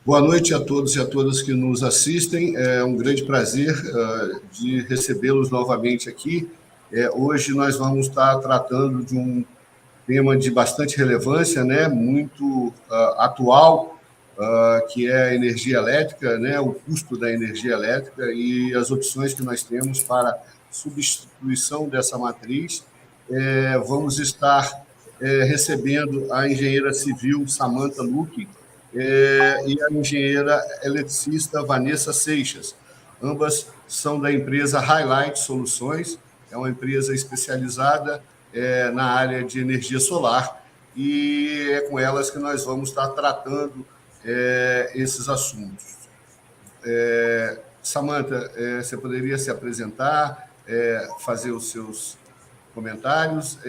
Boa noite a todos e a todas que nos assistem. É um grande prazer de recebê-los novamente aqui. Hoje nós vamos estar tratando de um tema de bastante relevância, né, muito atual, que é a energia elétrica, né, o custo da energia elétrica e as opções que nós temos para substituição dessa matriz. Vamos estar recebendo a engenheira civil Samantha Luque, e a engenheira eletricista Vanessa Seixas. Ambas são da empresa Highlight Soluções, é uma empresa especializada na área de energia solar, e é com elas que nós vamos estar tratando esses assuntos. Samantha, você poderia se apresentar, fazer os seus comentários,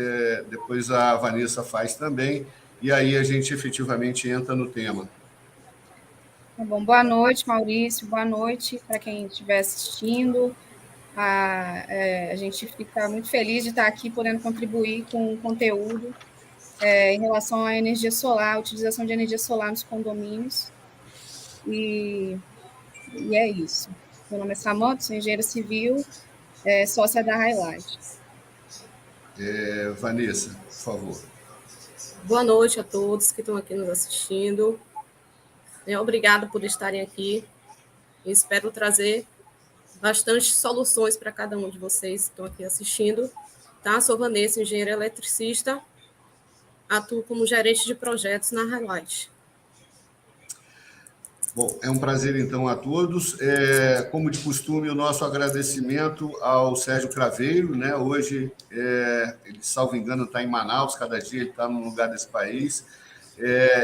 depois a Vanessa faz também, e aí a gente efetivamente entra no tema. Tá bom. Boa noite, Maurício. Boa noite para quem estiver assistindo. A gente fica muito feliz de estar aqui podendo contribuir com o conteúdo em relação à energia solar, a utilização de energia solar nos condomínios. E é isso. Meu nome é Samantha, sou engenheira civil, sócia da Highlight. Vanessa, por favor. Boa noite a todos que estão aqui nos assistindo. Obrigada por estarem aqui. Eu espero trazer bastante soluções para cada um de vocês que estão aqui assistindo. Tá? Sou Vanessa, engenheira eletricista, atuo como gerente de projetos na Highlight. Bom, é um prazer, então, a todos. Como de costume, o nosso agradecimento ao Sérgio Craveiro, né? Hoje, ele, salvo engano, está em Manaus, cada dia ele está num lugar desse país.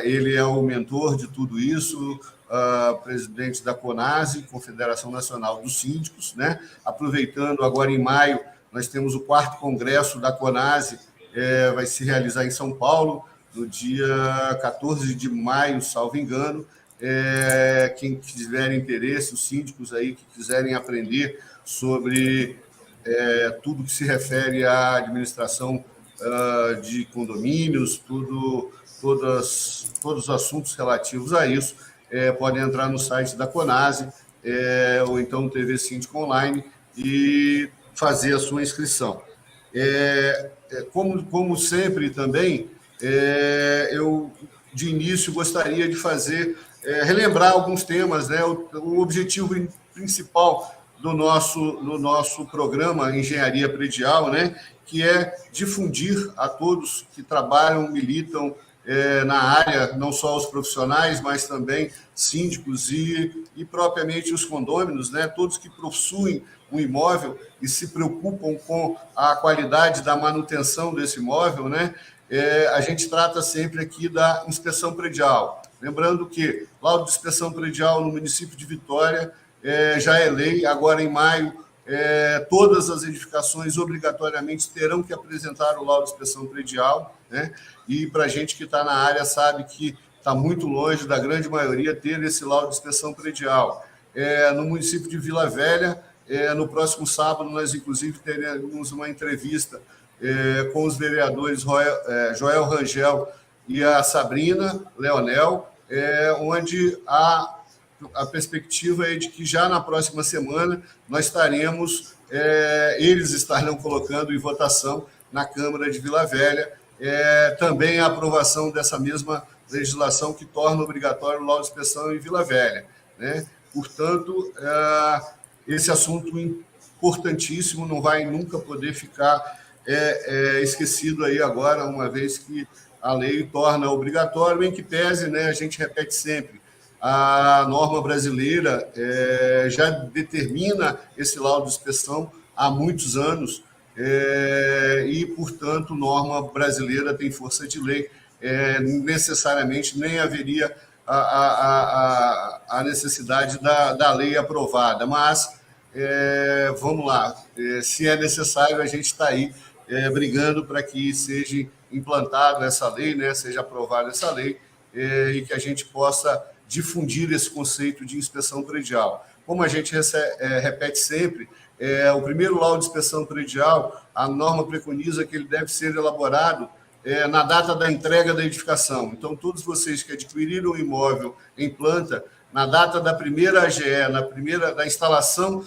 Ele é o mentor de tudo isso, presidente da CONASE, Confederação Nacional dos Síndicos, né? Aproveitando, agora em maio, nós temos o 4º Congresso da CONASE, vai se realizar em São Paulo, no dia 14 de maio, salvo engano. Quem tiver interesse, os síndicos aí que quiserem aprender sobre tudo que se refere à administração de condomínios, todos os assuntos relativos a isso, podem entrar no site da CONASE ou então no TV Síndico Online e fazer a sua inscrição. Como sempre também, eu de início gostaria de relembrar alguns temas, né? O objetivo principal do nosso programa Engenharia Predial, né? Que é difundir a todos que trabalham, militam na área, não só os profissionais, mas também síndicos e propriamente os condôminos, né? Todos que possuem um imóvel e se preocupam com a qualidade da manutenção desse imóvel, né? A gente trata sempre aqui da inspeção predial. Lembrando que laudo de inspeção predial no município de Vitória já é lei, agora em maio, todas as edificações obrigatoriamente terão que apresentar o laudo de inspeção predial, né? E para a gente que está na área sabe que está muito longe da grande maioria ter esse laudo de inspeção predial. No município de Vila Velha, no próximo sábado, nós inclusive teremos uma entrevista com os vereadores Joel Rangel e a Sabrina Leonel, onde a perspectiva é de que já na próxima semana nós eles estarão colocando em votação na Câmara de Vila Velha também a aprovação dessa mesma legislação que torna obrigatório o laudo de inspeção em Vila Velha, né? Portanto, esse assunto importantíssimo não vai nunca poder ficar esquecido aí agora, uma vez que a lei torna obrigatório, em que pese, né, a gente repete sempre, a norma brasileira já determina esse laudo de inspeção há muitos anos e, portanto, norma brasileira tem força de lei, necessariamente nem haveria a necessidade da lei aprovada, mas vamos lá, se é necessário, a gente está aí brigando para que seja implantada essa lei, né, seja aprovada essa lei, e que a gente possa difundir esse conceito de inspeção predial. Como a gente repete sempre, o primeiro laudo de inspeção predial, a norma preconiza que ele deve ser elaborado na data da entrega da edificação. Então, todos vocês que adquiriram o imóvel em planta na data da primeira AGE, da instalação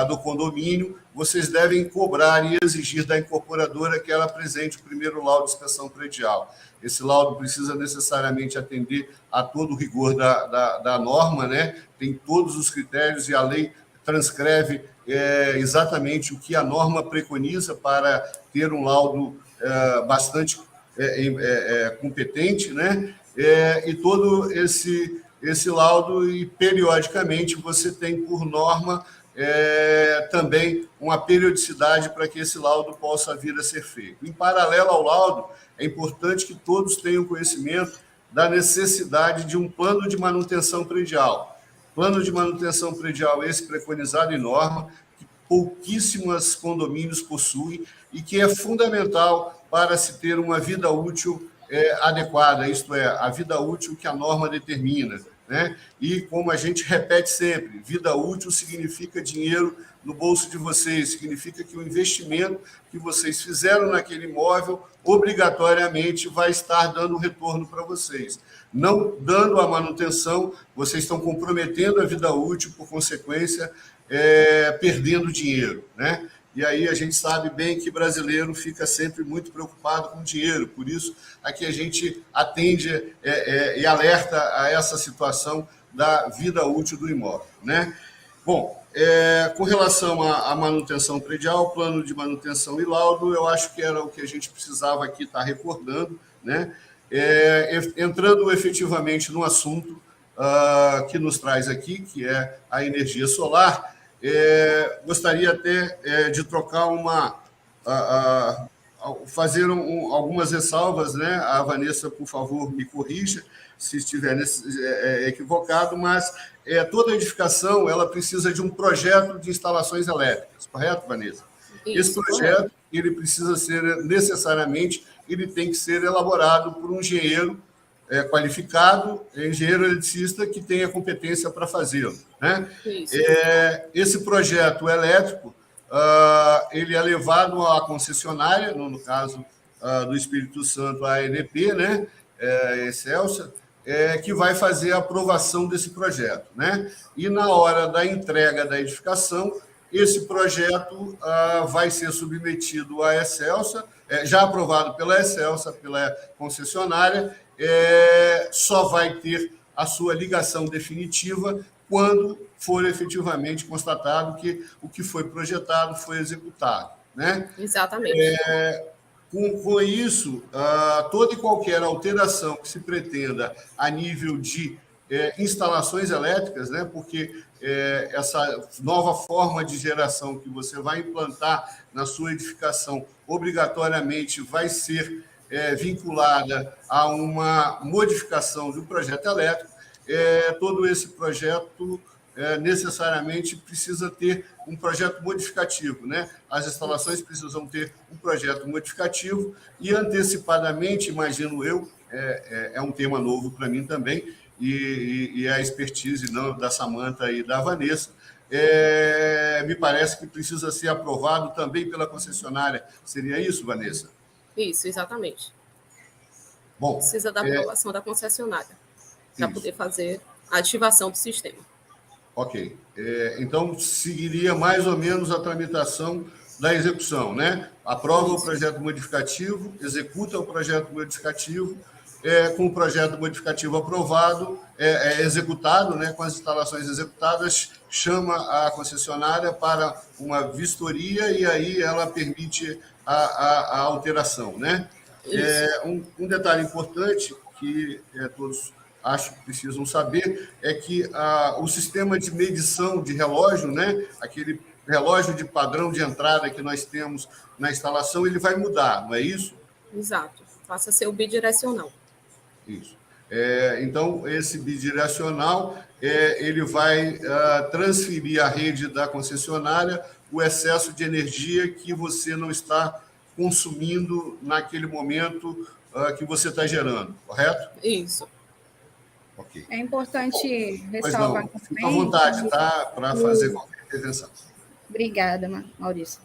do condomínio, vocês devem cobrar e exigir da incorporadora que ela apresente o primeiro laudo de inspeção predial. Esse laudo precisa necessariamente atender a todo o rigor da norma, né? Tem todos os critérios e a lei transcreve exatamente o que a norma preconiza para ter um laudo bastante competente, né? E todo esse laudo, e periodicamente você tem por norma também uma periodicidade para que esse laudo possa vir a ser feito. Em paralelo ao laudo, é importante que todos tenham conhecimento da necessidade de um plano de manutenção predial. Plano de manutenção predial esse preconizado em norma, que pouquíssimos condomínios possuem e que é fundamental para se ter uma vida útil adequada, isto é, a vida útil que a norma determina, né? E, como a gente repete sempre, vida útil significa dinheiro no bolso de vocês, significa que o investimento que vocês fizeram naquele imóvel obrigatoriamente vai estar dando retorno para vocês. Não dando a manutenção, vocês estão comprometendo a vida útil, por consequência, perdendo dinheiro, né? E aí a gente sabe bem que brasileiro fica sempre muito preocupado com dinheiro, por isso aqui a gente atende e alerta a essa situação da vida útil do imóvel, né? Bom, com relação à manutenção predial, plano de manutenção e laudo, eu acho que era o que a gente precisava aqui estar recordando, né? Entrando efetivamente no assunto que nos traz aqui, que é a energia solar. Gostaria até de trocar fazer algumas ressalvas, né? A Vanessa, por favor, me corrija se estiver equivocado, mas toda edificação ela precisa de um projeto de instalações elétricas, correto, Vanessa? Isso, esse projeto ele precisa ser necessariamente, ele tem que ser elaborado por um engenheiro qualificado, engenheiro eletricista que tenha competência para fazê-lo, né? Esse projeto elétrico ele é levado à concessionária, no caso do Espírito Santo, a ANP, né? Excelsa, que vai fazer a aprovação desse projeto, né? E na hora da entrega da edificação, esse projeto vai ser submetido à Excelsa, já aprovado pela Excelsa, pela concessionária, só vai ter a sua ligação definitiva quando for efetivamente constatado que o que foi projetado foi executado, né? Exatamente. Com isso, toda e qualquer alteração que se pretenda a nível de instalações elétricas, né? Porque essa nova forma de geração que você vai implantar na sua edificação obrigatoriamente vai ser vinculada a uma modificação do projeto elétrico. Todo esse projeto necessariamente precisa ter um projeto modificativo, né? As instalações precisam ter um projeto modificativo e, antecipadamente, imagino eu, é um tema novo para mim também, e a expertise da Samanta e da Vanessa, me parece que precisa ser aprovado também pela concessionária. Seria isso, Vanessa? Isso, exatamente. Bom, precisa da aprovação da concessionária para poder fazer a ativação do sistema. Ok. Então, seguiria mais ou menos a tramitação da execução, né? Aprova o projeto modificativo, executa o projeto modificativo, com o projeto modificativo aprovado, executado, né? Com as instalações executadas, chama a concessionária para uma vistoria e aí ela permite a alteração, né? Um detalhe importante que todos acho que precisam saber é que o sistema de medição de relógio, né, aquele relógio de padrão de entrada que nós temos na instalação, ele vai mudar, não é isso? Exato, passa a ser o bidirecional. Isso. Então, esse bidirecional, ele vai transferir à rede da concessionária o excesso de energia que você não está consumindo naquele momento que você está gerando, correto? Isso. Okay. É importante ressalvar também... Fica à vontade, tá? Para fazer qualquer intervenção. Obrigada, Maurício.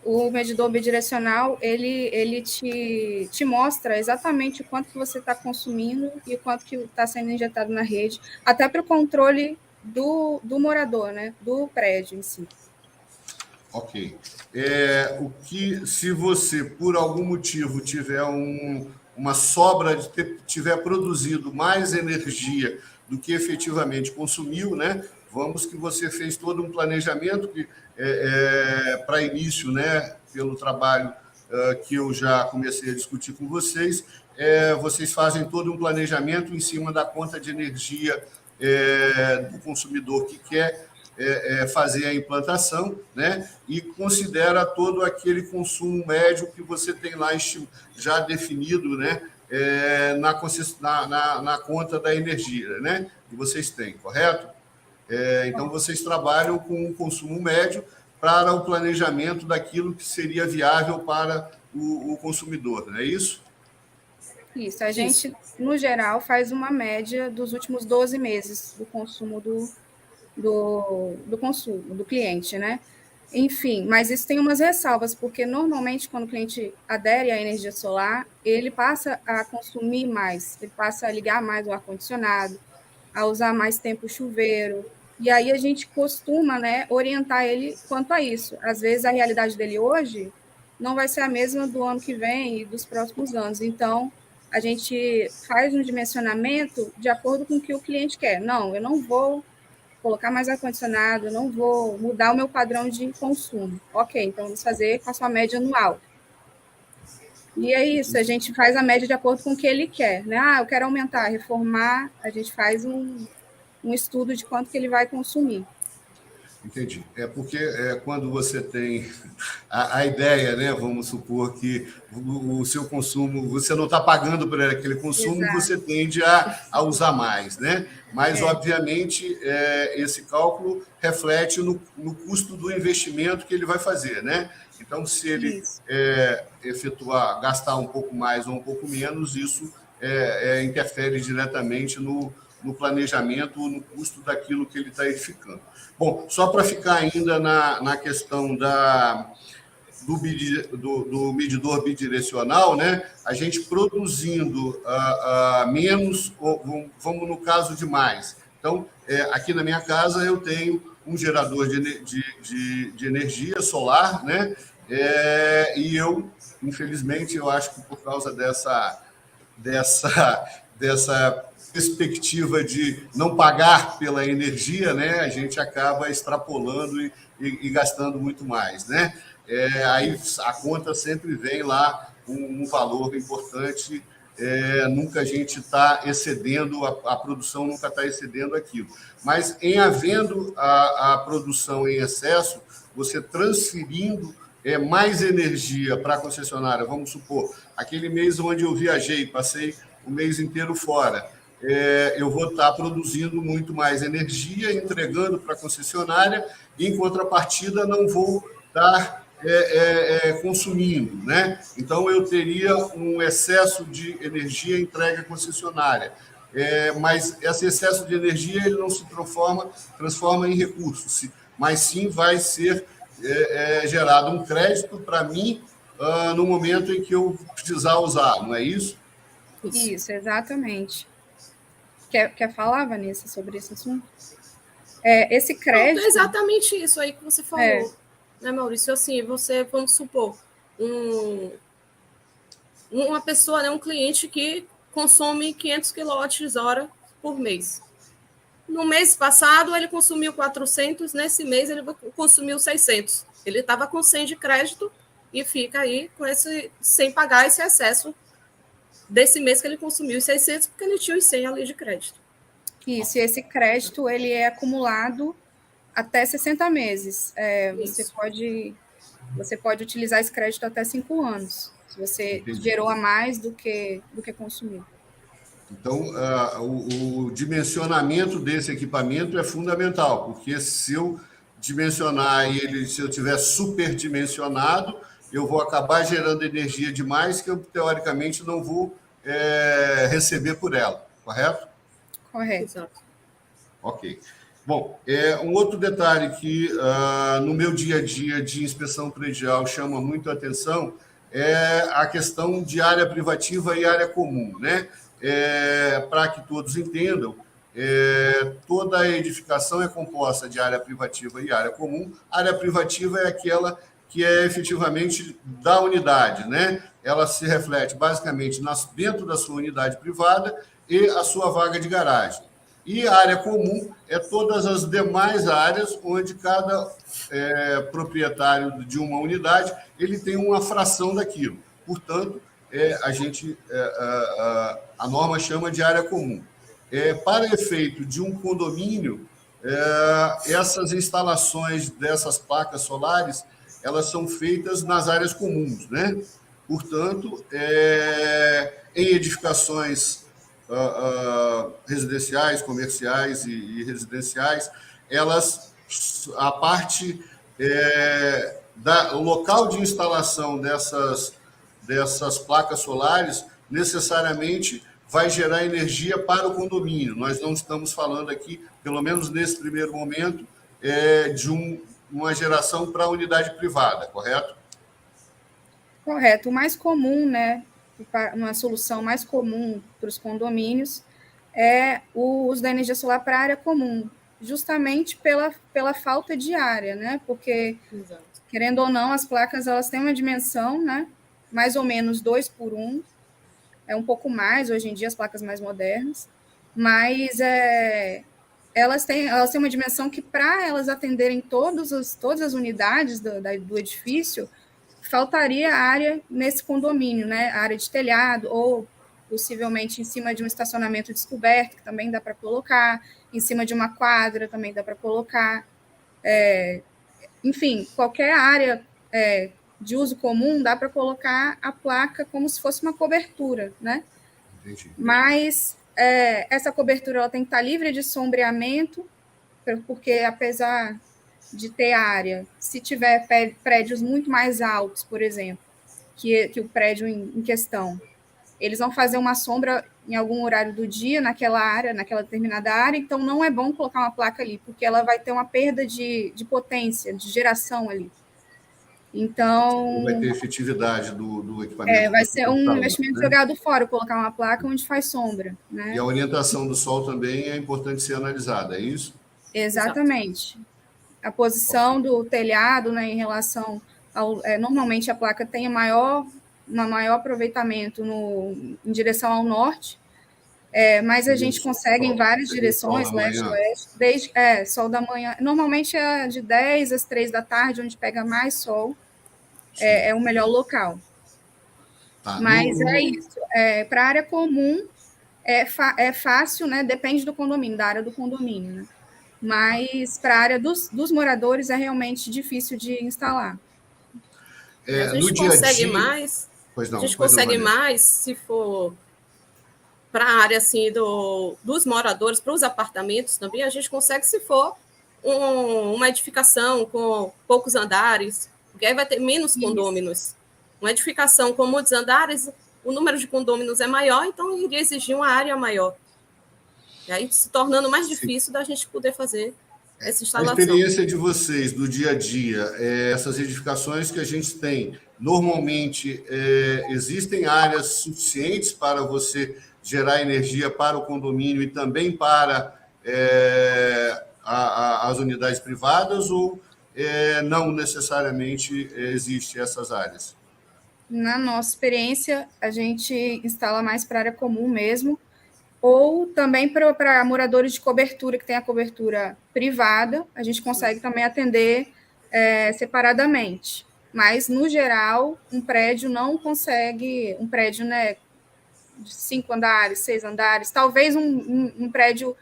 O medidor bidirecional, ele te mostra exatamente o quanto que você está consumindo e o quanto que está sendo injetado na rede, até para o controle do morador, né? Do prédio em si. Ok. Se você, por algum motivo, tiver uma sobra, tiver produzido mais energia do que efetivamente consumiu, né? Vamos que você fez todo um planejamento para início, né? Pelo trabalho que eu já comecei a discutir com vocês, vocês fazem todo um planejamento em cima da conta de energia do consumidor que quer fazer a implantação, né? E considera todo aquele consumo médio que você tem lá já definido, né? Na conta da energia, né? Que vocês têm, correto? Então, vocês trabalham com o consumo médio para o planejamento daquilo que seria viável para o consumidor, não é isso? Isso, a gente, no geral, faz uma média dos últimos 12 meses do consumo do consumo, do cliente, né? Enfim, mas isso tem umas ressalvas, porque normalmente quando o cliente adere à energia solar, ele passa a consumir mais, ele passa a ligar mais o ar-condicionado, a usar mais tempo o chuveiro, e aí a gente costuma, né, orientar ele quanto a isso. Às vezes a realidade dele hoje não vai ser a mesma do ano que vem e dos próximos anos, então a gente faz um dimensionamento de acordo com o que o cliente quer. Não, eu não vou colocar mais ar-condicionado, eu não vou mudar o meu padrão de consumo. Ok, então vamos fazer com a sua média anual. E é isso, a gente faz a média de acordo com o que ele quer, né? Ah, eu quero aumentar, reformar, a gente faz um estudo de quanto que ele vai consumir. Entendi. Porque quando você tem a ideia, né? Vamos supor que o seu consumo, você não está pagando por aquele consumo, exato, você tende a usar mais, né? Mas, obviamente, esse cálculo reflete no custo do investimento que ele vai fazer, né? Então, se ele gastar um pouco mais ou um pouco menos, isso interfere diretamente no planejamento ou no custo daquilo que ele está edificando. Bom, só para ficar ainda na questão do medidor bidirecional, né? A gente produzindo menos, ou vamos no caso de mais. Então, aqui na minha casa eu tenho um gerador de energia solar, né? E eu, infelizmente, eu acho que por causa dessa perspectiva de não pagar pela energia, né, a gente acaba extrapolando e gastando muito mais, né? Aí a conta sempre vem lá um valor importante, nunca a gente está excedendo, a produção nunca está excedendo aquilo. Mas em havendo a produção em excesso, você transferindo mais energia para a concessionária, vamos supor, aquele mês onde eu viajei, passei o mês inteiro fora, eu vou estar produzindo muito mais energia, entregando para a concessionária, e, em contrapartida, não vou estar consumindo, né? Então, eu teria um excesso de energia entregue à concessionária. Mas esse excesso de energia ele não se transforma em recursos, mas sim vai ser gerado um crédito para mim no momento em que eu precisar usar, não é isso? Isso, exatamente. Quer falar, Vanessa, sobre esse assunto? Esse crédito... É exatamente isso aí que você falou, né, Maurício? Assim, você, vamos supor, uma pessoa, né, um cliente que consome 500 kWh por mês. No mês passado, ele consumiu 400, nesse mês ele consumiu 600. Ele estava com 100 de crédito e fica aí com sem pagar esse excesso desse mês que ele consumiu os 600, porque ele tinha os 100 ali de crédito. Isso, e esse crédito ele é acumulado até 60 meses. Você pode utilizar esse crédito até 5 anos, se você gerou a mais do que consumiu. Então, o dimensionamento desse equipamento é fundamental, porque se eu dimensionar ele, se eu tiver superdimensionado, eu vou acabar gerando energia demais que eu, teoricamente, não vou receber por ela, correto? Correto. Ok. Bom, um outro detalhe que no meu dia a dia de inspeção predial chama muito a atenção é a questão de área privativa e área comum, né? Para que todos entendam, toda a edificação é composta de área privativa e área comum. A área privativa é aquela que é efetivamente da unidade, né? Ela se reflete basicamente dentro da sua unidade privada e a sua vaga de garagem. E a área comum é todas as demais áreas onde cada proprietário de uma unidade ele tem uma fração daquilo. Portanto, a norma chama de área comum. Para efeito de um condomínio, essas instalações dessas placas solares elas são feitas nas áreas comuns, né? Portanto, em edificações residenciais, comerciais e residenciais, a parte o local de instalação dessas placas solares necessariamente vai gerar energia para o condomínio. Nós não estamos falando aqui, pelo menos nesse primeiro momento, de uma geração para a unidade privada, correto? Correto. O mais comum, né, uma solução mais comum para os condomínios é o uso da energia solar para a área comum, justamente pela falta de área, né? Porque, exato, querendo ou não, as placas elas têm uma dimensão, né, mais ou menos 2:1, é um pouco mais, hoje em dia, as placas mais modernas, mas elas têm uma dimensão que, para elas atenderem todas as unidades do edifício, faltaria área nesse condomínio, né? Área de telhado, ou possivelmente em cima de um estacionamento descoberto, que também dá para colocar, em cima de uma quadra também dá para colocar. Enfim, qualquer área de uso comum dá para colocar a placa como se fosse uma cobertura, né? Entendi. Mas essa cobertura ela tem que estar livre de sombreamento, porque apesar de ter área, se tiver prédios muito mais altos, por exemplo, que o prédio em questão, eles vão fazer uma sombra em algum horário do dia naquela área, naquela determinada área, então não é bom colocar uma placa ali, porque ela vai ter uma perda de potência, de geração ali. Então... Não vai ter efetividade do equipamento. Vai ser um investimento, né, jogado fora, colocar uma placa onde faz sombra, né? E a orientação do sol também é importante ser analisada, é isso? Exatamente. A posição do telhado, né, em relação ao... normalmente a placa tem um maior aproveitamento em direção ao norte, mas a gente consegue em várias direções, leste, oeste, sol da manhã. Normalmente é de 10 às 3 da tarde, onde pega mais sol, é o melhor local. Tá. Mas é isso. Para a área comum, é fácil, né? Depende do condomínio, da área do condomínio, né? Mas para a área dos moradores é realmente difícil de instalar. A gente consegue mais. Pois não, a gente consegue mais se for para a área assim dos moradores, para os apartamentos também, a gente consegue se for uma edificação com poucos andares, porque aí vai ter menos condôminos. Uma edificação com muitos andares, o número de condôminos é maior, então iria exigir uma área maior. E aí se tornando mais difícil da gente poder fazer essa instalação. A experiência de vocês do dia a dia, essas edificações que a gente tem, normalmente existem áreas suficientes para você gerar energia para o condomínio e também para as unidades privadas, ou não necessariamente existem essas áreas? Na nossa experiência, a gente instala mais para a área comum mesmo, ou também para moradores de cobertura, que tem a cobertura privada, a gente consegue também atender separadamente. Mas, no geral, um prédio não consegue, um prédio, né, de 5 andares, 6 andares, talvez um prédio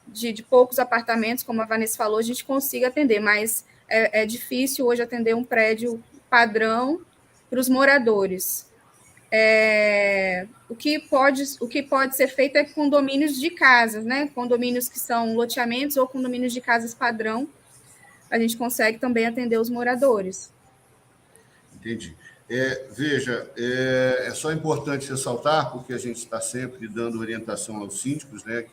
de poucos apartamentos, como a Vanessa falou, a gente consiga atender, mas é difícil hoje atender um prédio padrão para os moradores. O que pode ser feito é condomínios de casas, né? Condomínios que são loteamentos ou condomínios de casas padrão, a gente consegue também atender os moradores. Entendi. Veja, é só importante ressaltar, porque a gente está sempre dando orientação aos síndicos, né,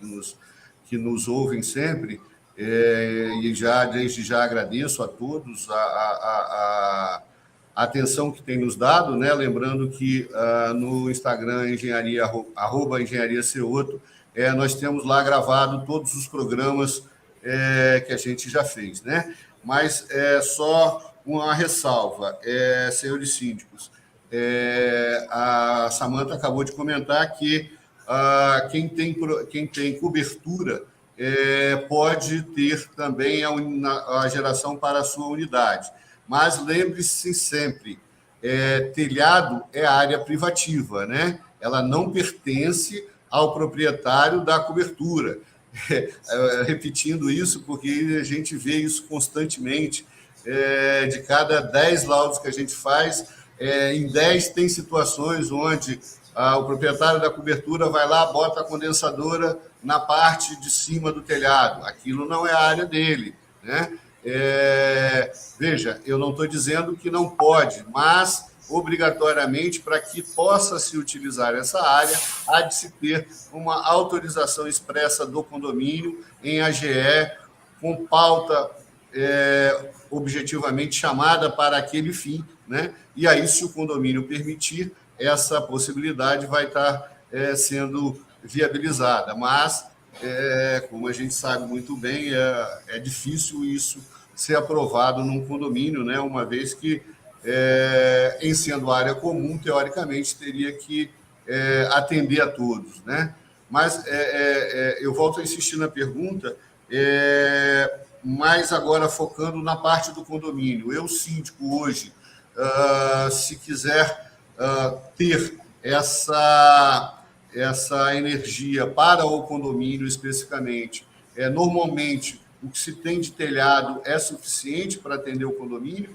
que nos ouvem sempre, e desde já agradeço a todos a atenção que tem nos dado, né? Lembrando que no Instagram, @engenharia Ceoto, nós temos lá gravado todos os programas que a gente já fez, né? Mas só uma ressalva, senhores síndicos, a Samanta acabou de comentar que quem tem cobertura pode ter também a geração para a sua unidade. Mas lembre-se sempre, telhado é área privativa, né? Ela não pertence ao proprietário da cobertura. Repetindo isso, porque a gente vê isso constantemente. De cada 10 laudos que a gente faz, em 10 tem situações onde o proprietário da cobertura vai lá, bota a condensadora na parte de cima do telhado. Aquilo não é a área dele, né? Veja, eu não estou dizendo que não pode, mas obrigatoriamente, para que possa se utilizar essa área, há de se ter uma autorização expressa do condomínio em AGE, com pauta objetivamente chamada para aquele fim, né? E aí, se o condomínio permitir, essa possibilidade vai estar sendo viabilizada. Mas, como a gente sabe muito bem, é difícil isso ser aprovado num condomínio, né? Uma vez que, em sendo área comum, teoricamente, teria que atender a todos, né? Mas eu volto a insistir na pergunta, mas agora focando na parte do condomínio. Eu, síndico, hoje, se quiser ter essa energia para o condomínio especificamente, normalmente o que se tem de telhado é suficiente para atender o condomínio?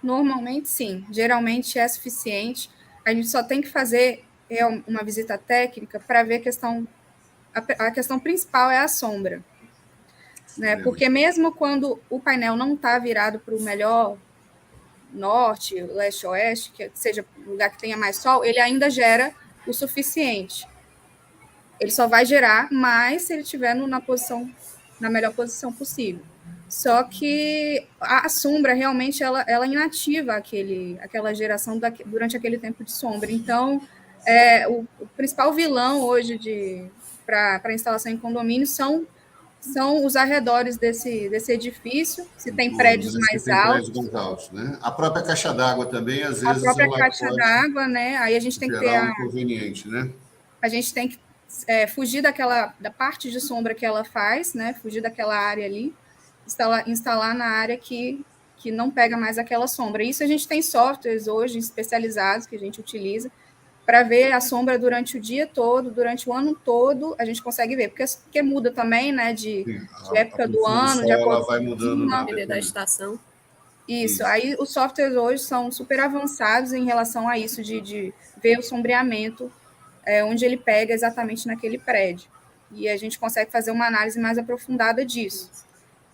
Normalmente, sim. Geralmente é suficiente. A gente só tem que fazer uma visita técnica para ver a questão principal é a sombra. Né? Porque mesmo quando o painel não está virado para o melhor norte, leste, oeste, que seja o lugar que tenha mais sol, ele ainda gera o suficiente. Ele só vai gerar mais se ele estiver na melhor posição possível. Só que a sombra realmente ela inativa aquela geração durante aquele tempo de sombra. Então, o principal vilão hoje para a instalação em condomínio são os arredores desse edifício, se tem prédios mais altos. Né? A própria caixa d'água também, às vezes, a própria caixa d'água, né? Aí a gente tem que ter inconveniente, né? A gente tem que fugir da parte de sombra que ela faz, né? Fugir daquela área ali, instalar na área que não pega mais aquela sombra. Isso a gente tem softwares hoje especializados que a gente utiliza para ver a sombra durante o dia todo, durante o ano todo, a gente consegue ver, porque muda também, né, de época do ano, de acordo ela vai mudando da estação. Isso, aí os softwares hoje são super avançados em relação a isso, de ver o sombreamento, onde ele pega exatamente naquele prédio. E a gente consegue fazer uma análise mais aprofundada disso.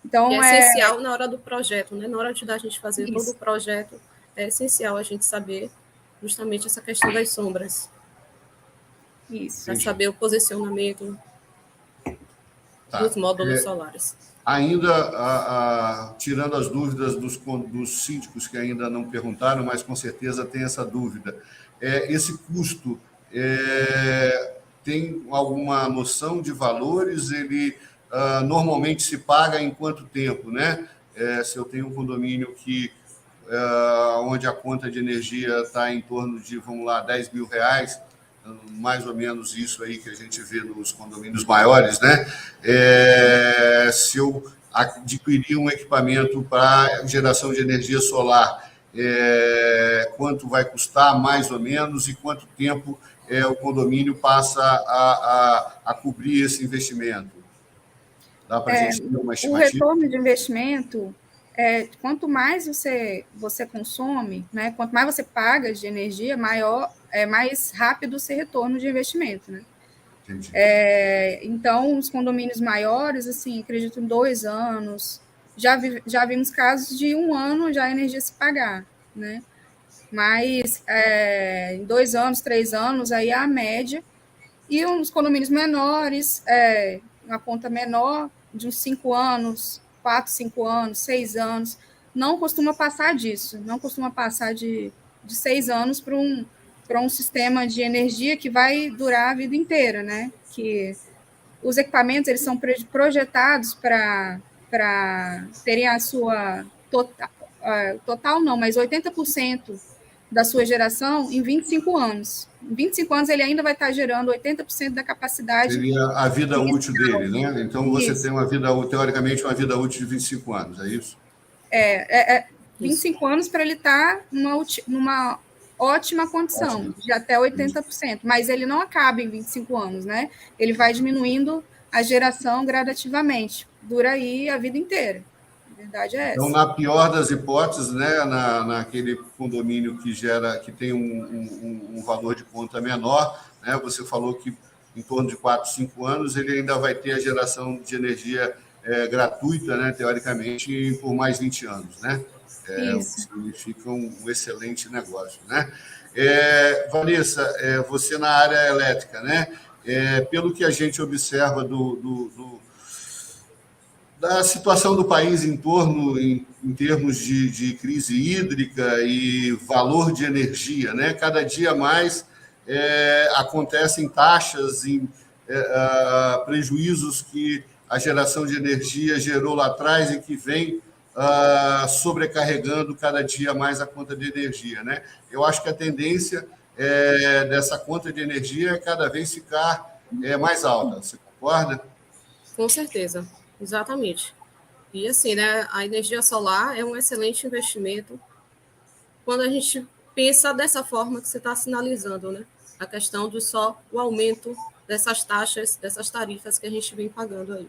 Então, é essencial na hora do projeto, né? Na hora da gente fazer isso. Todo o projeto, é essencial a gente saber justamente essa questão das sombras. Isso. Para saber o posicionamento dos módulos solares. Ainda, tirando as dúvidas dos síndicos que ainda não perguntaram, mas com certeza tem essa dúvida, esse custo tem alguma noção de valores? Ele normalmente se paga em quanto tempo, né? Se eu tenho um condomínio onde a conta de energia está em torno de, vamos lá, R$10 mil, mais ou menos isso aí que a gente vê nos condomínios maiores, né? Se eu adquirir um equipamento para geração de energia solar, quanto vai custar, mais ou menos, e quanto tempo o condomínio passa a cobrir esse investimento? Dá para a gente ter uma estimativa? O retorno de investimento, quanto mais você consome, né, quanto mais você paga de energia, mais rápido esse retorno de investimento, né? Então, os condomínios maiores, assim, acredito em 2 anos, já vimos casos de 1 ano já a energia se pagar, né? Mas em 2 anos, 3 anos, aí é a média. E uns condomínios menores, uma conta menor, de uns 5 anos, 4, 5 anos, 6 anos, não costuma passar disso, não costuma passar de 6 anos para um sistema de energia que vai durar a vida inteira, né? Que os equipamentos eles são projetados para terem a sua total não, mas 80% da sua geração em 25 anos. Em 25 anos ele ainda vai estar gerando 80% da capacidade. Seria a vida inicial. útil dele, né? Então você tem uma vida, teoricamente, uma vida útil de 25 anos, é isso? 25 anos para ele estar numa ótima condição, de até 80%, mas ele não acaba em 25 anos, né? Ele vai diminuindo a geração gradativamente, dura aí a vida inteira. A verdade é essa. Então, na pior das hipóteses, né, naquele condomínio que tem um valor de conta menor, né, você falou que em torno de 4, 5 anos ele ainda vai ter a geração de energia gratuita, né, teoricamente, por mais 20 anos, né? O que significa um excelente negócio, né? Vanessa, você na área elétrica, né? Pelo que a gente observa da situação do país em torno, em termos de crise hídrica e valor de energia, né? Cada dia mais acontecem taxas e prejuízos que a geração de energia gerou lá atrás e que vem sobrecarregando cada dia mais a conta de energia, né? Eu acho que a tendência dessa conta de energia é cada vez ficar mais alta. Você concorda? Com certeza, exatamente. E assim, né, a energia solar é um excelente investimento quando a gente pensa dessa forma que você está sinalizando, né? A questão do o aumento dessas taxas, dessas tarifas que a gente vem pagando aí.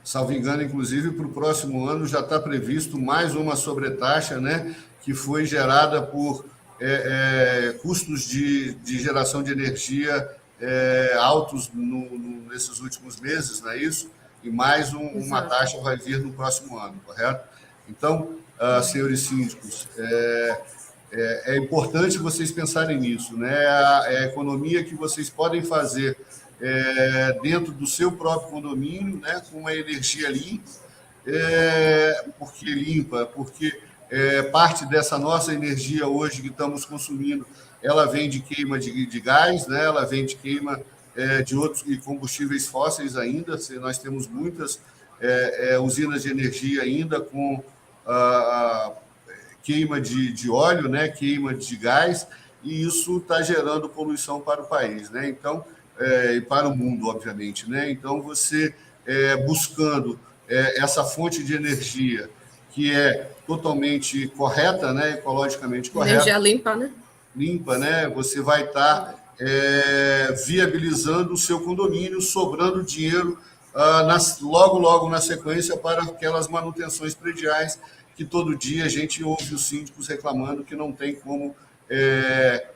Salvo engano, inclusive, para o próximo ano já está previsto mais uma sobretaxa, né, que foi gerada por custos de geração de energia altos nesses últimos meses, não é isso? E mais uma taxa vai vir no próximo ano, correto? Então, senhores síndicos, é importante vocês pensarem nisso, né? A economia que vocês podem fazer dentro do seu próprio condomínio, né, com uma energia limpa, porque parte dessa nossa energia hoje que estamos consumindo, ela vem de queima de gás, né, ela vem de queima de outros combustíveis fósseis ainda. Nós temos muitas usinas de energia ainda com queima de óleo, né, queima de gás, e isso está gerando poluição para o país, né? Então, e para o mundo, obviamente, né? Então, você buscando essa fonte de energia que é totalmente correta, né? Ecologicamente correta. Energia limpa, né? Limpa, né? Você vai estar viabilizando o seu condomínio, sobrando dinheiro logo na sequência para aquelas manutenções prediais que todo dia a gente ouve os síndicos reclamando que não tem como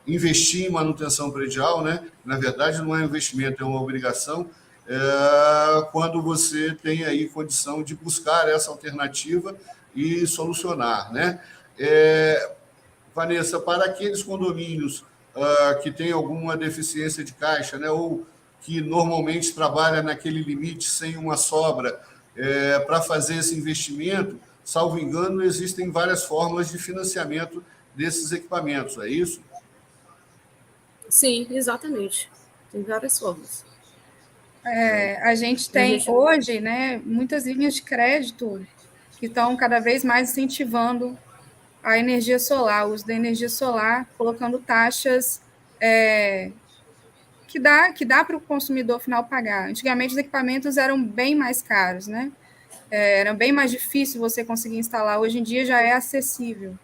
investir em manutenção predial, né? Na verdade, não é um investimento, é uma obrigação, quando você tem aí condição de buscar essa alternativa e solucionar, né? Vanessa, para aqueles condomínios que têm alguma deficiência de caixa, né, ou que normalmente trabalha naquele limite sem uma sobra, para fazer esse investimento, salvo engano, existem várias formas de financiamento desses equipamentos, é isso? Sim, exatamente. Tem várias formas. A gente tem hoje, né, muitas linhas de crédito que estão cada vez mais incentivando a energia solar, o uso da energia solar, colocando taxas que dá para o consumidor final pagar. Antigamente, os equipamentos eram bem mais caros, né? Era bem mais difícil você conseguir instalar. Hoje em dia já é acessível.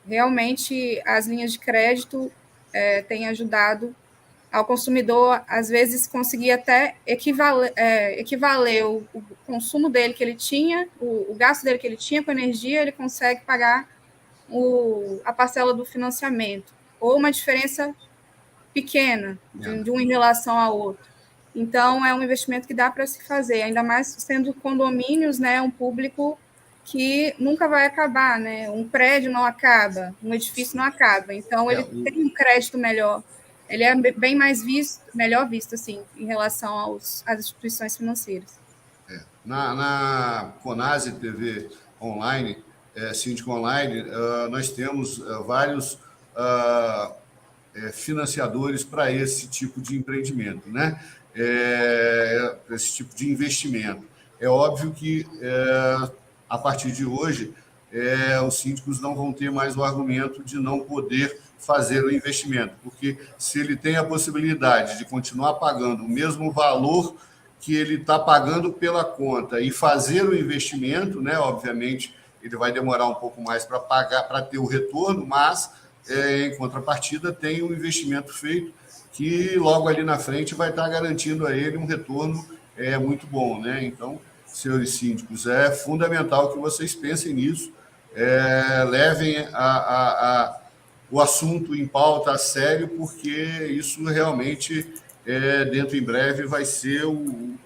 Realmente, as linhas de crédito têm ajudado ao consumidor, às vezes, conseguir até equivaler o consumo dele que ele tinha, o gasto dele que ele tinha com energia, ele consegue pagar a parcela do financiamento, ou uma diferença pequena de um em relação ao outro. Então, é um investimento que dá para se fazer, ainda mais sendo condomínios, né, um público que nunca vai acabar, né? Um prédio não acaba, um edifício não acaba, então ele tem um crédito melhor ele é bem mais visto, melhor visto, assim, em relação às instituições financeiras. Na Conase TV Online, Síndico Online, nós temos vários financiadores para esse tipo de empreendimento, né? Esse tipo de investimento. É óbvio que, a partir de hoje, os síndicos não vão ter mais o argumento de não poder fazer o investimento, porque se ele tem a possibilidade de continuar pagando o mesmo valor que ele está pagando pela conta e fazer o investimento, né? Obviamente, ele vai demorar um pouco mais para pagar, para ter o retorno, mas, em contrapartida, tem um investimento feito que logo ali na frente vai estar garantindo a ele um retorno muito bom, né? Então, senhores síndicos, é fundamental que vocês pensem nisso, levem o assunto em pauta a sério, porque isso realmente, dentro em breve, vai ser o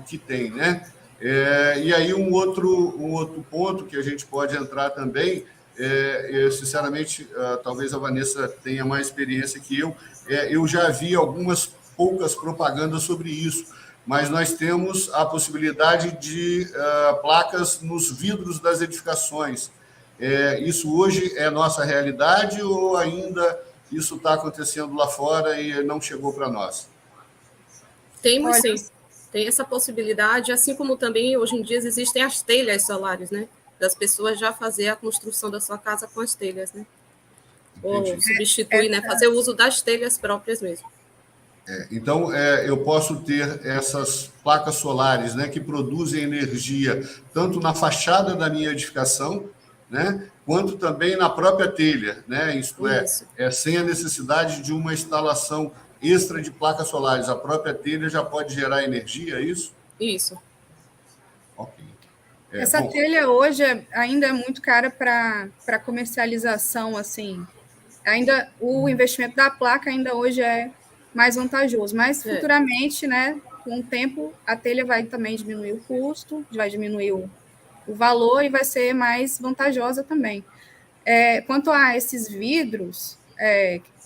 que tem, né? E aí um outro ponto que a gente pode entrar também, eu sinceramente, talvez a Vanessa tenha mais experiência que eu já vi algumas poucas propagandas sobre isso, mas nós temos a possibilidade de placas nos vidros das edificações. Isso hoje é nossa realidade ou ainda isso está acontecendo lá fora e não chegou para nós? Temos sim, tem essa possibilidade, assim como também hoje em dia existem as telhas solares, né? Das pessoas já fazer a construção da sua casa com as telhas, né? Entendi. Ou substituir, né? Fazer o uso das telhas próprias mesmo. Então, eu posso ter essas placas solares, né, que produzem energia tanto na fachada da minha edificação, né, quanto também na própria telha, né? Isto sem a necessidade de uma instalação extra de placas solares. A própria telha já pode gerar energia, é isso? Isso. Ok. Essa telha hoje ainda é muito cara para comercialização, assim. Ainda o investimento da placa ainda hoje é mais vantajoso, mas futuramente, né, com o tempo, a telha vai também diminuir o custo, vai diminuir o valor e vai ser mais vantajosa também. Quanto a esses vidros,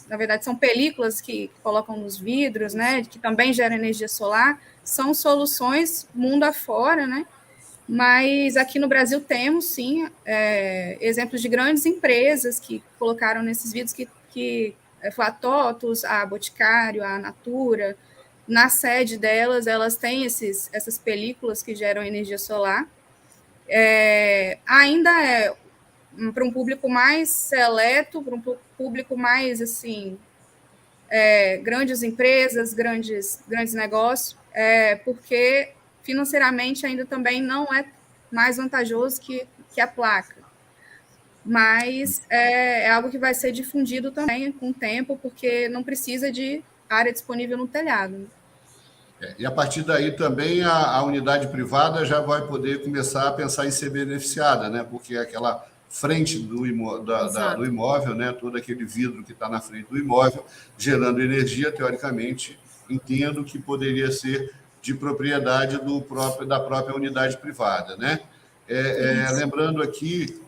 na verdade são películas que colocam nos vidros, né, que também geram energia solar, são soluções mundo afora, né? Mas aqui no Brasil temos, sim, exemplos de grandes empresas que colocaram nesses vidros, que foi a TOTUS, a Boticário, a Natura. Na sede delas, elas têm essas películas que geram energia solar. Ainda é para um público mais seleto, para um público mais, assim, grandes empresas, grandes negócios, porque financeiramente ainda também não é mais vantajoso que a placa. Mas é algo que vai ser difundido também com o tempo, porque não precisa de área disponível no telhado. E a partir daí também a unidade privada já vai poder começar a pensar em ser beneficiada, né? Porque aquela frente do imóvel, né? Todo aquele vidro que está na frente do imóvel, gerando energia, teoricamente, entendo que poderia ser de propriedade da própria unidade privada, né? Lembrando aqui,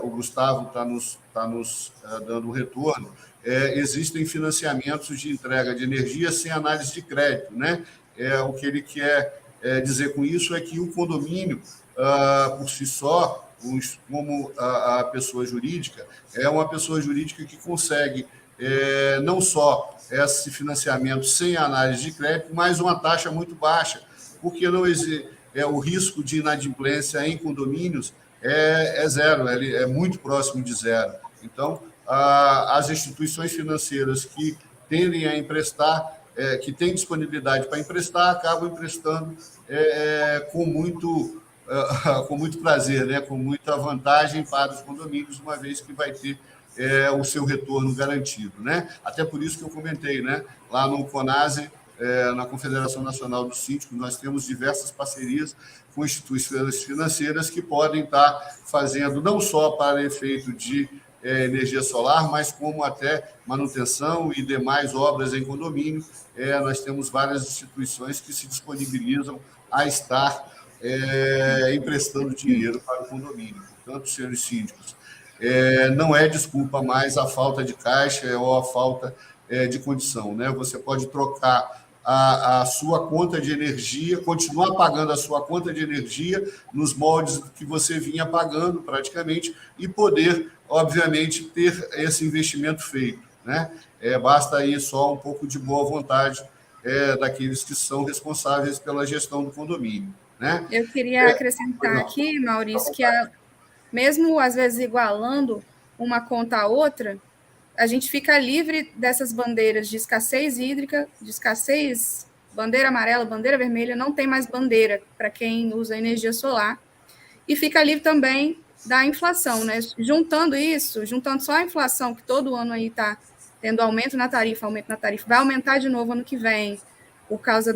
o Gustavo está nos dando um retorno, existem financiamentos de entrega de energia sem análise de crédito, né? O que ele quer dizer com isso é que o condomínio, por si só, como a pessoa jurídica, é uma pessoa jurídica que consegue não só esse financiamento sem análise de crédito, mas uma taxa muito baixa, porque não o risco de inadimplência em condomínios é zero, ele é muito próximo de zero. Então, as instituições financeiras que tendem a emprestar, que têm disponibilidade para emprestar, acabam emprestando com muito prazer, né? Com muita vantagem para os condomínios, uma vez que vai ter o seu retorno garantido, né? Até por isso que eu comentei, né? Lá no CONASE, na Confederação Nacional dos Síndicos, nós temos diversas parcerias com instituições financeiras que podem estar fazendo, não só para efeito de energia solar, mas como até manutenção e demais obras em condomínio. Nós temos várias instituições que se disponibilizam a estar emprestando dinheiro para o condomínio. Portanto, senhores síndicos, não é desculpa mais a falta de caixa ou a falta de condição, né? Você pode trocar a sua conta de energia, continuar pagando a sua conta de energia nos moldes que você vinha pagando praticamente e poder, obviamente, ter esse investimento feito, né? Basta aí só um pouco de boa vontade daqueles que são responsáveis pela gestão do condomínio, né? Eu queria acrescentar aqui, Maurício, que mesmo às vezes igualando uma conta a outra, a gente fica livre dessas bandeiras de escassez hídrica, de escassez, bandeira amarela, bandeira vermelha, não tem mais bandeira para quem usa energia solar, e fica livre também da inflação, né? Juntando só a inflação, que todo ano aí está tendo aumento na tarifa, vai aumentar de novo ano que vem, por causa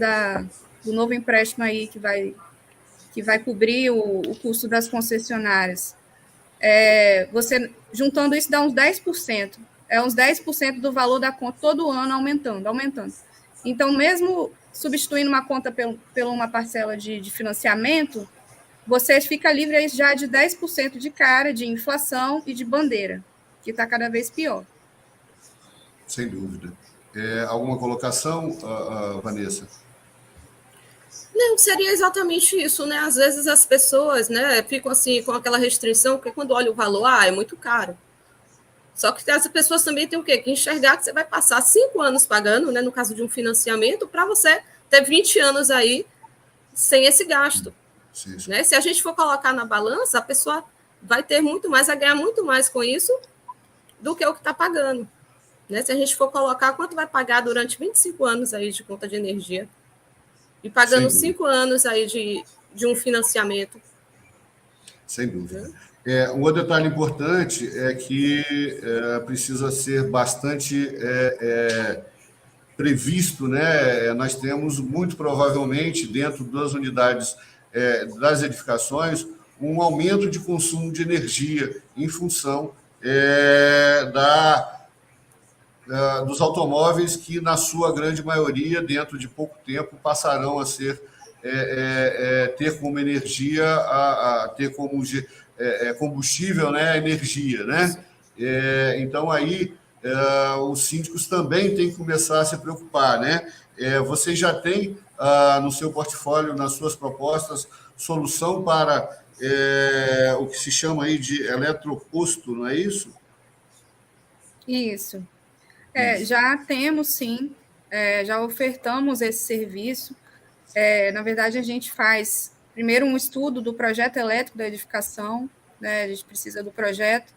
do novo empréstimo aí que vai cobrir o custo das concessionárias. Você, juntando isso, dá uns 10%. Uns 10% do valor da conta todo ano aumentando. Então, mesmo substituindo uma conta por uma parcela de financiamento, você fica livre aí já de 10% de cara de inflação e de bandeira, que está cada vez pior. Sem dúvida. Alguma colocação, Vanessa? Não, seria exatamente isso, né? Às vezes as pessoas, né, ficam assim com aquela restrição, porque quando olha o valor, é muito caro. Só que as pessoas também têm o quê? Que enxergar que você vai passar 5 anos pagando, né, no caso de um financiamento, para você ter 20 anos aí sem esse gasto. Sim. Né? Se a gente for colocar na balança, a pessoa vai ter muito mais, vai ganhar muito mais com isso do que o que está pagando. Né? Se a gente for colocar quanto vai pagar durante 25 anos aí de conta de energia e pagando 5 anos aí de um financiamento. Sem dúvida. Um outro detalhe importante é que precisa ser bastante previsto, né? Nós temos, muito provavelmente, dentro das unidades das edificações, um aumento de consumo de energia em função dos automóveis que, na sua grande maioria, dentro de pouco tempo, passarão a ter como energia, ter como combustível, né, energia, né? Então, aí, os síndicos também têm que começar a se preocupar, né? Você já tem no seu portfólio, nas suas propostas, solução para o que se chama aí de eletroposto, não é isso? Isso. Já temos, sim, já ofertamos esse serviço. Na verdade, a gente faz primeiro um estudo do projeto elétrico da edificação, né? A gente precisa do projeto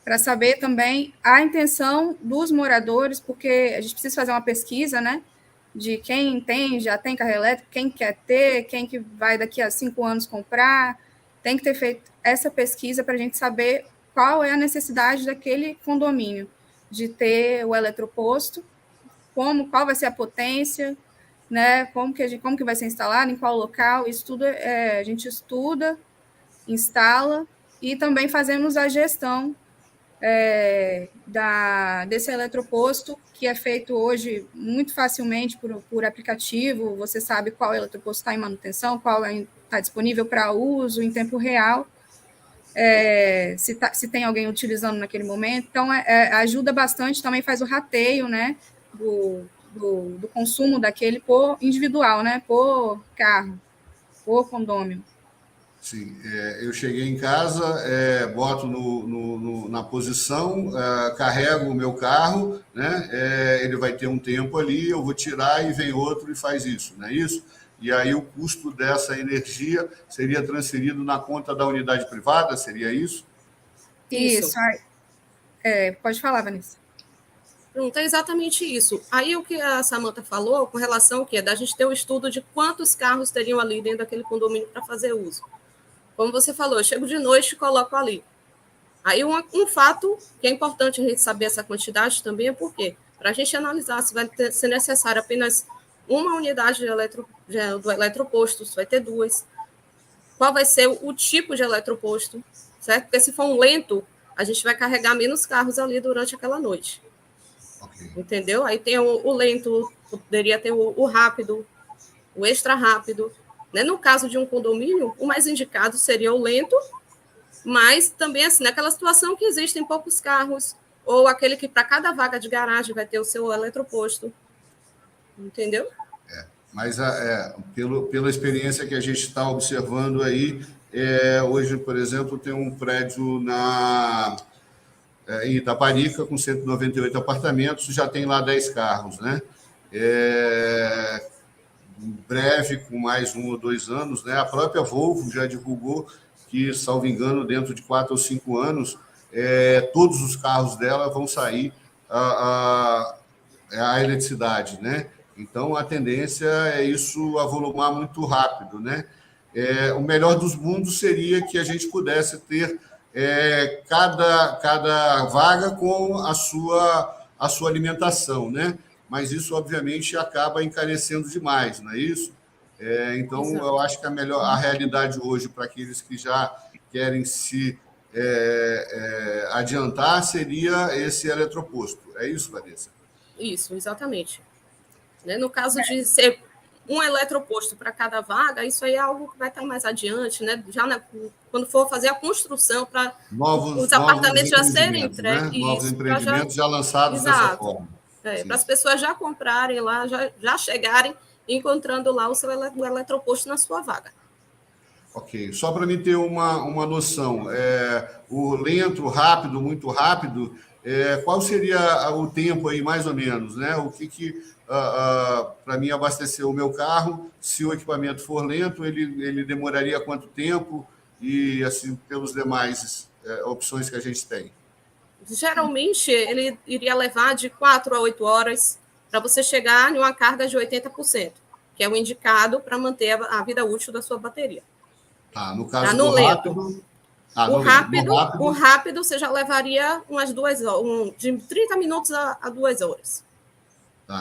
para saber também a intenção dos moradores, porque a gente precisa fazer uma pesquisa, né? De quem já tem carro elétrico, quem quer ter, quem que vai daqui a 5 anos comprar. Tem que ter feito essa pesquisa para a gente saber qual é a necessidade daquele condomínio de ter o eletroposto, qual vai ser a potência, né? Como que vai ser instalado, em qual local. Isso tudo a gente estuda, instala e também fazemos a gestão desse eletroposto, que é feito hoje muito facilmente por aplicativo. Você sabe qual eletroposto está em manutenção, qual está disponível para uso em tempo real, se tem alguém utilizando naquele momento. Então, ajuda bastante, também faz o rateio, né, do consumo daquele por individual, né, por carro, por condômino. Sim, eu cheguei em casa, boto na posição, carrego o meu carro, né? Ele vai ter um tempo ali, eu vou tirar e vem outro e faz isso, não é isso? E aí o custo dessa energia seria transferido na conta da unidade privada, seria isso? Isso. Pode falar, Vanessa. Pronto, é exatamente isso. Aí o que a Samanta falou com relação ao quê? Da gente ter o estudo de quantos carros teriam ali dentro daquele condomínio para fazer uso. Como você falou, eu chego de noite e coloco ali. Aí um fato que é importante a gente saber essa quantidade também é porque, para a gente analisar se vai ser necessário apenas uma unidade do eletroposto, se vai ter 2, qual vai ser o tipo de eletroposto, certo? Porque se for um lento, a gente vai carregar menos carros ali durante aquela noite. Okay. Entendeu? Aí tem o lento, poderia ter o rápido, o extra rápido. Né? No caso de um condomínio, o mais indicado seria o lento, mas também assim, naquela situação que existem poucos carros, ou aquele que para cada vaga de garagem vai ter o seu eletroposto, entendeu? Mas pela experiência que a gente está observando aí, hoje, por exemplo, tem um prédio em Itaparica com 198 apartamentos, já tem lá 10 carros, né? Em breve, com mais 1 ou 2 anos, né? A própria Volvo já divulgou que, salvo engano, dentro de 4 ou 5 anos, todos os carros dela vão sair a eletricidade, né? Então, a tendência é isso avolumar muito rápido, né? O melhor dos mundos seria que a gente pudesse ter cada vaga com a sua alimentação, né? Mas isso, obviamente, acaba encarecendo demais, não é isso? Então, Exato. eu acho que a realidade hoje, para aqueles que já querem se adiantar, seria esse eletroposto. É isso, Vanessa? Isso, exatamente. No caso de ser um eletroposto para cada vaga, isso aí é algo que vai estar mais adiante, né? Já quando for fazer a construção para os apartamentos já serem entregues. Né? Novos empreendimentos já lançados dessa forma. Para as pessoas já comprarem lá, já chegarem encontrando lá o seu eletroposto na sua vaga. Ok. Só para mim ter uma noção, o lento, rápido, muito rápido, qual seria o tempo aí, mais ou menos, né? O que para mim abastecer o meu carro, se o equipamento for lento, ele demoraria quanto tempo e assim pelos demais opções que a gente tem? Geralmente, ele iria levar de 4 a 8 horas para você chegar em uma carga de 80%, que é o indicado para manter a vida útil da sua bateria. No caso do rápido... O rápido você já levaria umas 2 horas, de 30 minutos a 2 horas.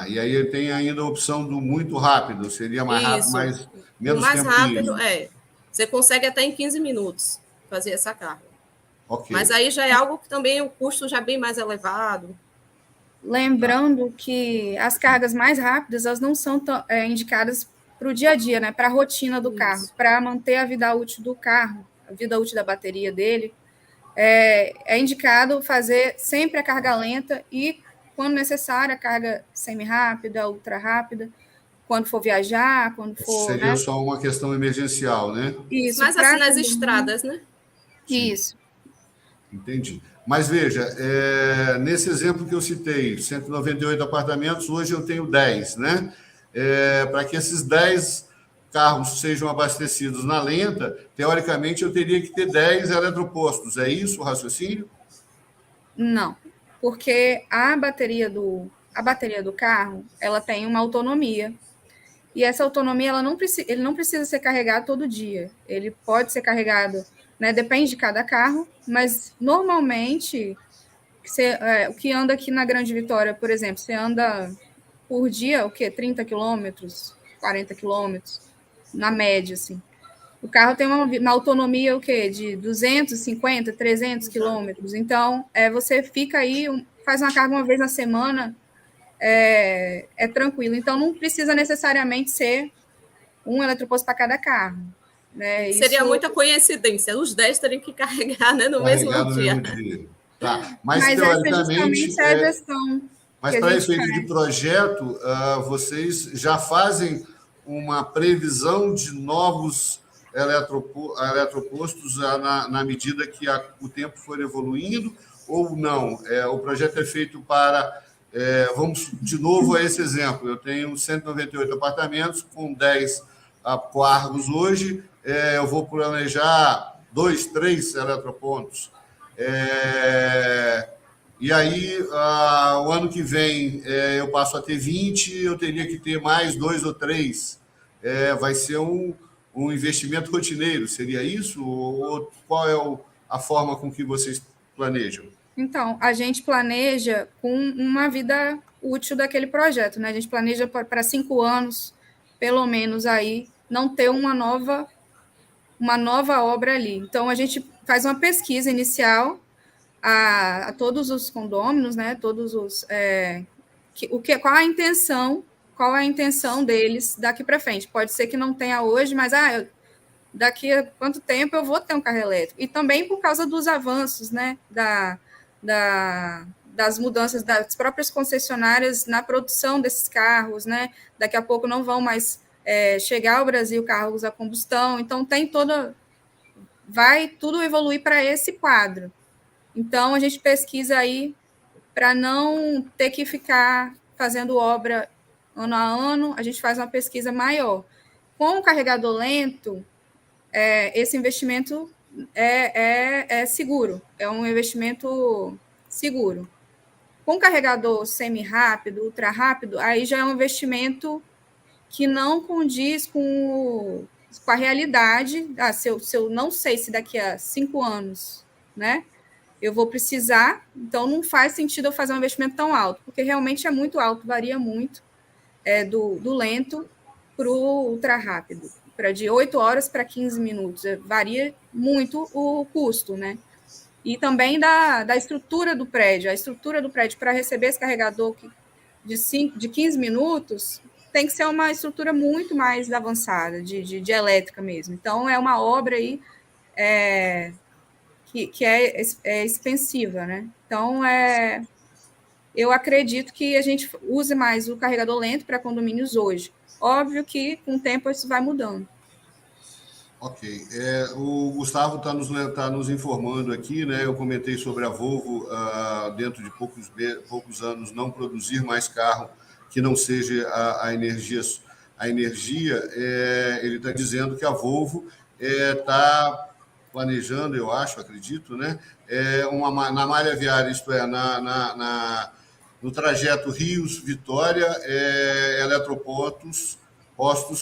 E aí tem ainda a opção do muito rápido, seria mais rápido, menos mais tempo rápido, você consegue até em 15 minutos fazer essa carga. Okay. Mas aí já é algo que também o custo já é bem mais elevado. Lembrando que as cargas mais rápidas, elas não são indicadas para o dia a dia, né? Para a rotina do carro, para manter a vida útil do carro, a vida útil da bateria dele. É indicado fazer sempre a carga lenta e, quando necessário, a carga semi-rápida, ultra rápida, quando for viajar, quando for... Seria só uma questão emergencial, né? Isso. Mas assim nas estradas, né? Isso. Entendi. Mas veja, nesse exemplo que eu citei, 198 apartamentos, hoje eu tenho 10, né? Para que esses 10 carros sejam abastecidos na lenta, teoricamente eu teria que ter 10 eletropostos. É isso o raciocínio? Não, porque a bateria do carro, ela tem uma autonomia. E essa autonomia, ele não precisa ser carregado todo dia. Ele pode ser carregado, né, depende de cada carro, mas normalmente o que anda aqui na Grande Vitória, por exemplo, você anda por dia, 30 quilômetros, 40 quilômetros, na média, assim. O carro tem uma autonomia, de 250, 300 quilômetros. Então, você fica aí, faz uma carga uma vez na semana, é tranquilo. Então, não precisa necessariamente ser um eletroposto para cada carro. Né? Seria muita coincidência, os 10 teriam que carregar, né, no mesmo dia. Tá. Mas teoricamente, é a gestão. Mas para efeito de projeto, vocês já fazem uma previsão de novos eletropostos na medida que o tempo for evoluindo, ou não? O projeto é feito para... vamos de novo a esse exemplo. Eu tenho 198 apartamentos com 10 cargos hoje. Eu vou planejar 2, 3 eletropontos. E aí, o ano que vem, eu passo a ter 20, eu teria que ter mais 2 ou 3. Vai ser um investimento rotineiro, seria isso? Ou qual é a forma com que vocês planejam? Então, a gente planeja com uma vida útil daquele projeto, né? A gente planeja para 5 anos, pelo menos, aí, não ter uma nova obra ali. Então, a gente faz uma pesquisa inicial a todos os condôminos, né? Todos os qual a intenção deles daqui para frente. Pode ser que não tenha hoje, mas daqui a quanto tempo eu vou ter um carro elétrico? E também por causa dos avanços, né? das mudanças das próprias concessionárias na produção desses carros, né? Daqui a pouco não vão mais chegar ao Brasil carros a combustão, então vai tudo evoluir para esse quadro. Então, a gente pesquisa aí para não ter que ficar fazendo obra ano a ano, a gente faz uma pesquisa maior. Com o carregador lento, esse investimento é seguro, é um investimento seguro. Com carregador semi-rápido, ultra-rápido, aí já é um investimento que não condiz com a realidade. Se eu não sei se daqui a 5 anos, né, eu vou precisar, então não faz sentido eu fazer um investimento tão alto, porque realmente é muito alto, varia muito do lento para o ultra-rápido, de 8 horas para 15 minutos, varia muito o custo, né? E também da estrutura do prédio. A estrutura do prédio para receber esse carregador de 15 minutos tem que ser uma estrutura muito mais avançada, de elétrica mesmo. Então, é uma obra aí que é expensiva, né? Então, eu acredito que a gente use mais o carregador lento para condomínios hoje. Óbvio que, com o tempo, isso vai mudando. Ok. O Gustavo está nos informando aqui, né? Eu comentei sobre a Volvo, dentro de poucos anos, não produzir mais carro que não seja a energia. Ele está dizendo que a Volvo está planejando, eu acredito, né? Na malha viária, isto é, no trajeto Rios-Vitória, eletropostos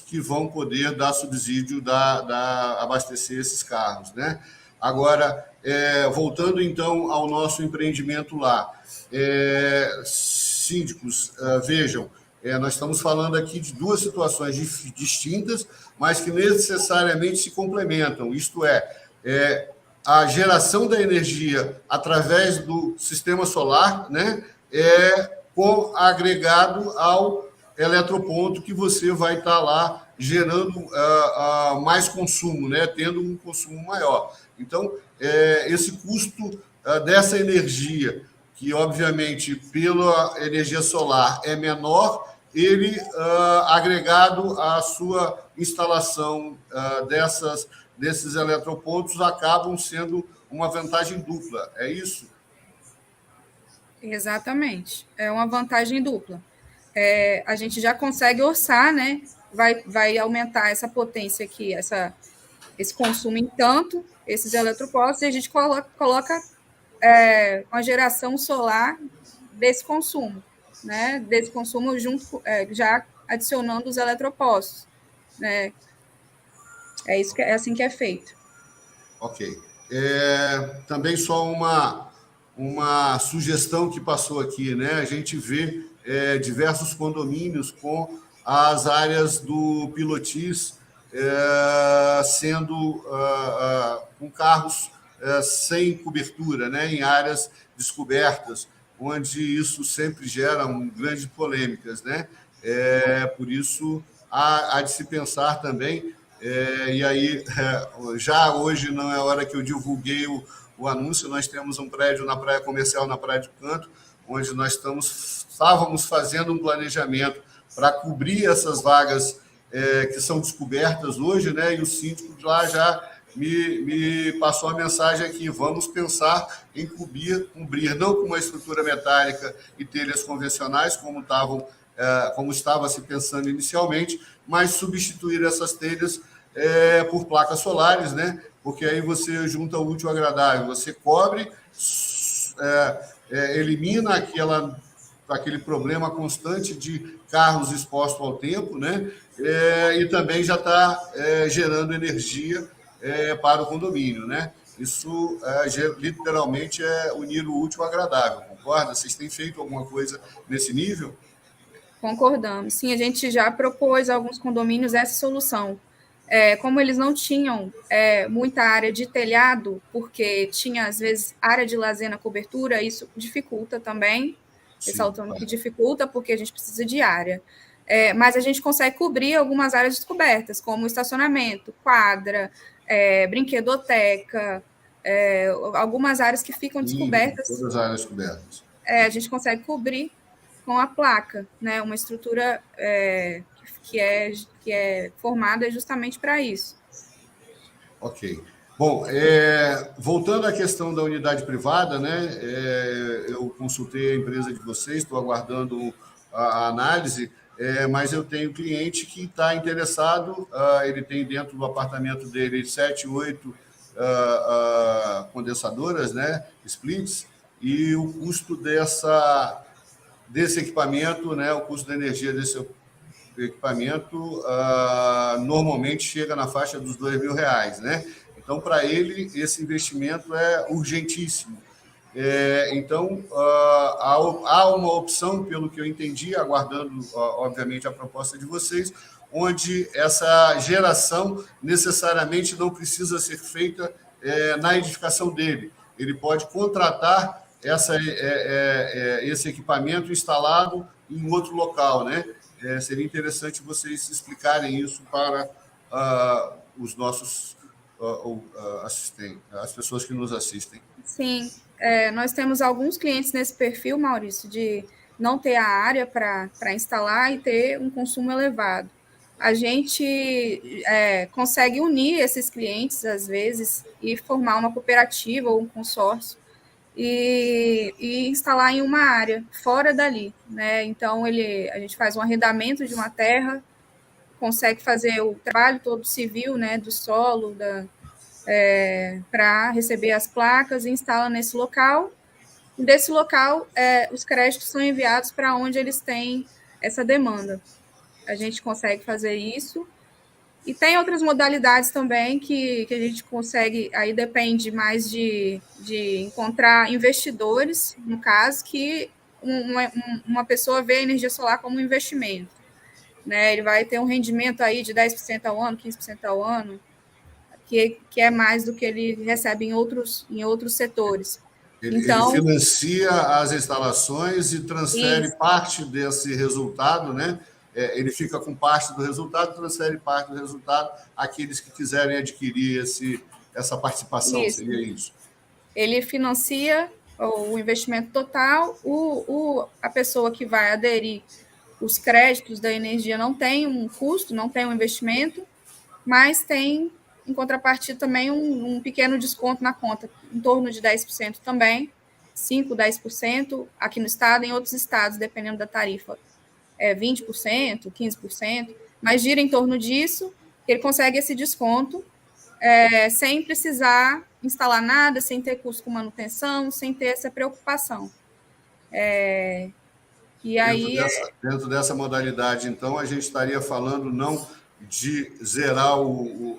que vão poder dar subsídio, abastecer esses carros, né? Agora, voltando então ao nosso empreendimento lá, síndicos, vejam, nós estamos falando aqui de duas situações distintas, mas que necessariamente se complementam, isto a geração da energia através do sistema solar, né? Agregado ao eletroponto que você vai estar lá gerando mais consumo, né? Tendo um consumo maior. Então, esse custo dessa energia, que obviamente pela energia solar é menor, ele agregado à sua instalação desses eletropontos acabam sendo uma vantagem dupla, é isso? Exatamente, é uma vantagem dupla. A gente já consegue orçar, né? Vai aumentar essa potência aqui, esse consumo em tanto, esses eletropostos, e a gente coloca uma geração solar desse consumo, né? Desse consumo junto, já adicionando os eletropostos, né? É assim que é feito. Ok. Também só uma sugestão que passou aqui, né? A gente vê diversos condomínios com as áreas do Pilotis sendo com carros sem cobertura, né? Em áreas descobertas, onde isso sempre gera grandes polêmicas, né? Por isso, há de se pensar também. E aí, já hoje não é a hora que eu divulguei o anúncio, nós temos um prédio na Praia Comercial, na Praia do Canto, onde nós estávamos fazendo um planejamento para cobrir essas vagas que são descobertas hoje, né? E o síndico lá já me passou a mensagem aqui, vamos pensar em cobrir não com uma estrutura metálica e telhas convencionais, como estava se pensando inicialmente, mas substituir essas telhas por placas solares, né? Porque aí você junta o útil ao agradável, você cobre, elimina aquele problema constante de carros expostos ao tempo, né? E também já está gerando energia para o condomínio, né? Isso literalmente é unir o útil ao agradável, concorda? Vocês têm feito alguma coisa nesse nível? Concordamos. Sim, a gente já propôs a alguns condomínios essa solução. Como eles não tinham muita área de telhado, porque tinha, às vezes, área de lazer na cobertura, isso dificulta também, ressaltando que dificulta, porque a gente precisa de área. Mas a gente consegue cobrir algumas áreas descobertas, como estacionamento, quadra, brinquedoteca, algumas áreas que ficam descobertas. Todas as áreas descobertas. a gente consegue cobrir com a placa, né? Uma estrutura que é formada justamente para isso. Ok. Bom, voltando à questão da unidade privada, né? Eu consultei a empresa de vocês, estou aguardando a análise, mas eu tenho cliente que está interessado, ele tem dentro do apartamento dele 7, 8 condensadoras, né? Splits, e o custo desse equipamento, né? O custo da energia desse equipamento normalmente chega na faixa dos R$ 2.000, né? Então, para ele, esse investimento é urgentíssimo. Então, há uma opção, pelo que eu entendi, aguardando, obviamente, a proposta de vocês, onde essa geração necessariamente não precisa ser feita na edificação dele. Ele pode contratar esse equipamento instalado em outro local, né? Seria interessante vocês explicarem isso para os nossos assistentes, as pessoas que nos assistem. Sim, nós temos alguns clientes nesse perfil, Maurício, de não ter a área para instalar e ter um consumo elevado. A gente consegue unir esses clientes, às vezes, e formar uma cooperativa ou um consórcio e instalar em uma área fora dali, né? Então, a gente faz um arrendamento de uma terra, consegue fazer o trabalho todo civil, né, do solo, para receber as placas e instala nesse local. E desse local, os créditos são enviados para onde eles têm essa demanda. A gente consegue fazer isso. E tem outras modalidades também que a gente consegue, aí depende mais de encontrar investidores, no caso, que uma pessoa vê a energia solar como um investimento. Né? Ele vai ter um rendimento aí de 10% ao ano, 15% ao ano, que é mais do que ele recebe em outros setores. Ele financia as instalações e transfere Isso. parte desse resultado, né? Ele fica com parte do resultado, transfere parte do resultado àqueles que quiserem adquirir essa participação. Isso. Seria isso? Ele financia o investimento total, a pessoa que vai aderir os créditos da energia não tem um custo, não tem um investimento, mas tem, em contrapartida, também um pequeno desconto na conta, em torno de 10% também, 5%, 10%, aqui no estado, em outros estados, dependendo da tarifa, 20%, 15%, mas gira em torno disso, ele consegue esse desconto, sem precisar instalar nada, sem ter custo com manutenção, sem ter essa preocupação. Dentro dessa modalidade, então, a gente estaria falando não de zerar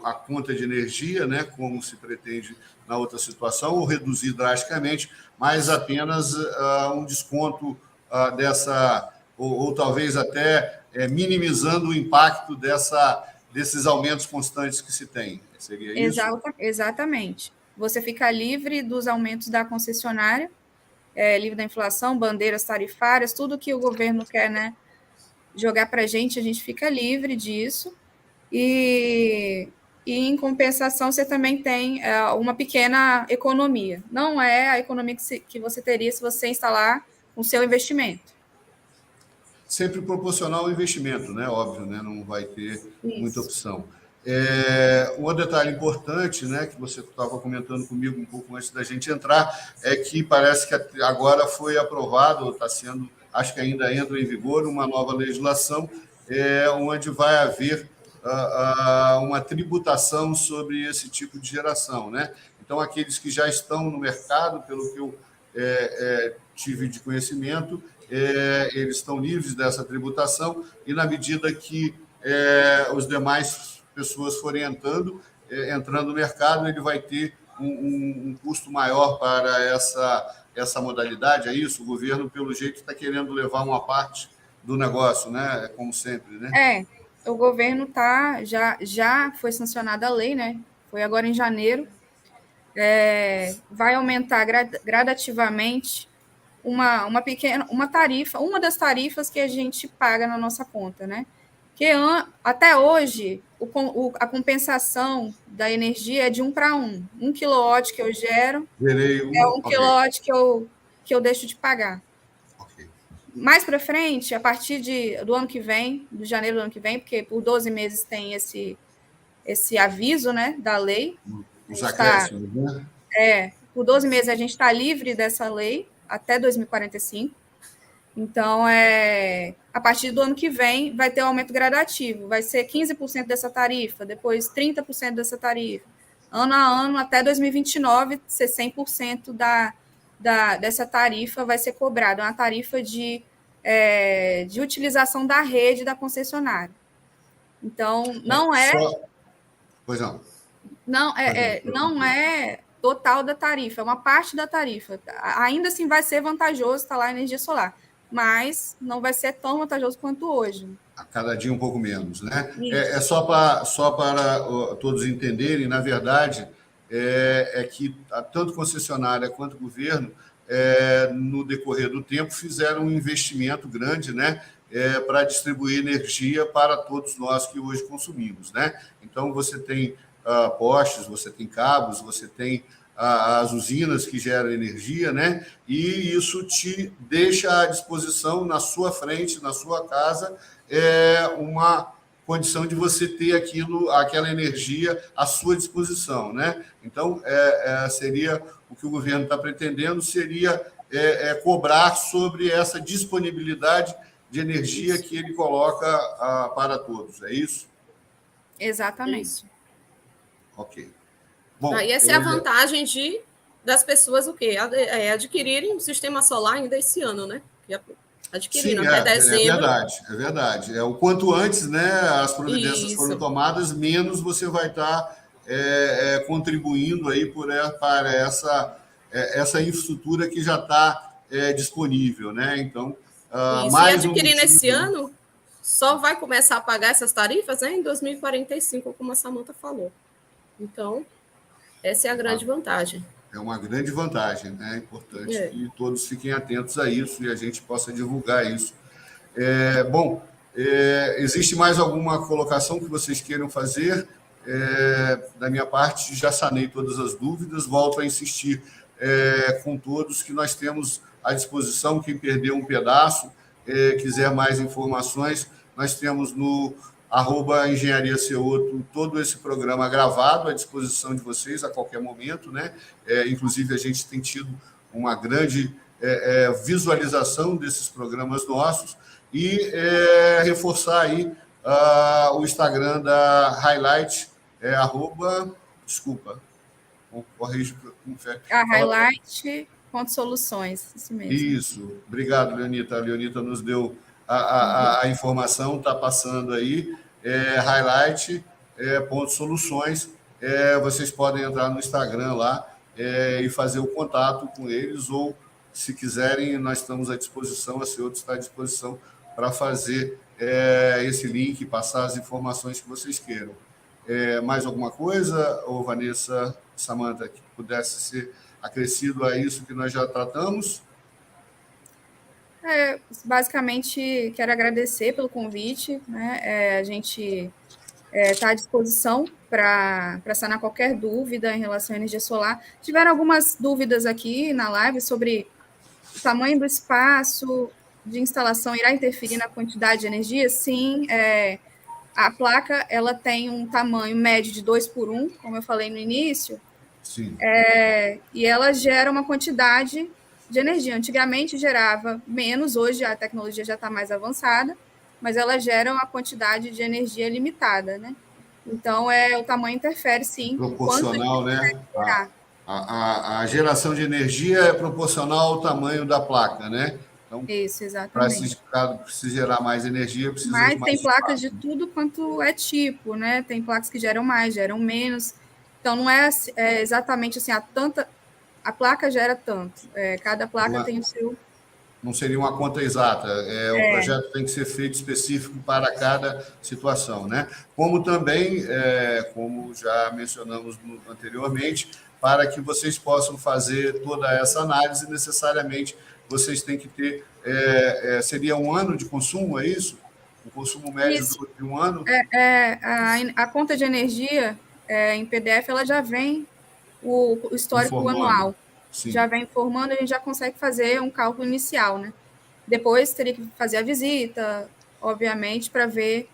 a conta de energia, né, como se pretende na outra situação, ou reduzir drasticamente, mas apenas um desconto ou talvez até minimizando o impacto desses aumentos constantes que se tem. Seria isso? Exatamente. Você fica livre dos aumentos da concessionária, livre da inflação, bandeiras tarifárias, tudo que o governo quer, né, jogar para a gente fica livre disso. E em compensação, você também tem uma pequena economia. Não é a economia que você teria se você instalar o seu investimento. Sempre proporcional ao investimento, né? Óbvio, né? Não vai ter muita opção. Um detalhe importante, né, que você estava comentando comigo um pouco antes da gente entrar, é que parece que agora foi aprovado, está sendo, acho que ainda entra em vigor, uma nova legislação, onde vai haver uma tributação sobre esse tipo de geração, né? Então, aqueles que já estão no mercado, pelo que eu tive de conhecimento, eles estão livres dessa tributação e, na medida que os demais pessoas forem entrando no mercado, ele vai ter um custo maior para essa modalidade. É isso? O governo, pelo jeito, está querendo levar uma parte do negócio, né? Como sempre, né? O governo já foi sancionada a lei, né? Foi agora em janeiro. Vai aumentar gradativamente uma tarifa, uma das tarifas que a gente paga na nossa conta, né? Que até hoje a compensação da energia é de 1 para 1. 1 quilowatt que eu gero é 1 quilowatt que eu deixo de pagar. mais para frente, a partir do ano que vem, de janeiro do ano que vem, porque por 12 meses tem esse aviso, né, da lei. Os acréscimos, né? Por 12 meses a gente está livre dessa lei até 2045. Então, a partir do ano que vem, vai ter um aumento gradativo. Vai ser 15% dessa tarifa, depois 30% dessa tarifa. Ano a ano, até 2029, ser 100% dessa tarifa vai ser cobrada. É uma tarifa de utilização da rede da concessionária. Então, não é... Pois não. Não é total da tarifa, é uma parte da tarifa. Ainda assim vai ser vantajoso instalar energia solar, mas não vai ser tão vantajoso quanto hoje. A cada dia um pouco menos, né? Só para todos entenderem, na verdade, que tanto concessionária quanto governo, no decorrer do tempo, fizeram um investimento grande, né? Para distribuir energia para todos nós que hoje consumimos, né? Então, você tem postes, você tem cabos, você tem as usinas que geram energia, né? E isso te deixa à disposição, na sua frente, na sua casa, uma condição de você ter aquela energia à sua disposição, né? Então, seria o que o governo está pretendendo, seria cobrar sobre essa disponibilidade de energia que ele coloca para todos, é isso? Exatamente. Isso. Ok. Bom, e essa é a vantagem das pessoas adquirirem um sistema solar ainda esse ano, né? Adquirindo até dezembro. É verdade. O quanto antes, né, as providências foram tomadas, menos você vai estar contribuindo aí para essa infraestrutura que já está disponível, né? Então, mais adquirir nesse ano, só vai começar a pagar essas tarifas, né, em 2045, como a Samantha falou. Então, essa é a grande vantagem. É uma grande vantagem, né? É importante que todos fiquem atentos a isso e a gente possa divulgar isso. Bom, existe mais alguma colocação que vocês queiram fazer? Da minha parte, já sanei todas as dúvidas. Volto a insistir com todos que nós temos à disposição. Quem perdeu um pedaço, quiser mais informações, nós temos no @Engenharia Ceoto todo esse programa gravado à disposição de vocês a qualquer momento, né? Inclusive, a gente tem tido uma grande visualização desses programas nossos e reforçar aí o Instagram da Highlight, desculpa, corrijo. Highlight.soluções, isso mesmo. Isso, obrigado, Leonita. A Leonita nos deu a informação, está passando aí, highlight.soluções. Vocês podem entrar no Instagram lá e fazer o contato com eles, ou, se quiserem, nós estamos à disposição, a Ceoto está à disposição para fazer esse link, passar as informações que vocês queiram. Mais alguma coisa, ou Vanessa, Samantha, que pudesse ser acrescido a isso que nós já tratamos? Basicamente, quero agradecer pelo convite, né? A gente está à disposição para sanar qualquer dúvida em relação à energia solar. Tiveram algumas dúvidas aqui na live sobre o tamanho do espaço de instalação irá interferir na quantidade de energia? Sim, a placa ela tem um tamanho médio de 2:1, como eu falei no início. Sim. E ela gera uma quantidade de energia. Antigamente gerava menos, hoje a tecnologia já está mais avançada, mas ela gera uma quantidade de energia limitada, né? Então, o tamanho interfere, sim. Proporcional, né? A geração de energia é proporcional ao tamanho da placa, né? Então, isso, exatamente. Para se gerar mais energia, precisa de mais tem placas de tudo quanto é tipo, né? Tem placas que geram mais, geram menos. Então, não é exatamente assim, a placa gera tanto. Cada placa tem o seu... Não seria uma conta exata. O projeto tem que ser feito específico para cada situação, né? Como também, como já mencionamos anteriormente, para que vocês possam fazer toda essa análise, necessariamente vocês têm que ter... seria 1 ano de consumo, é isso? O consumo médio de 1 ano? A conta de energia em PDF, ela já vem o histórico anual. Sim. Já vem informando, a gente já consegue fazer um cálculo inicial, né? depois teria que fazer a visita, obviamente, para ver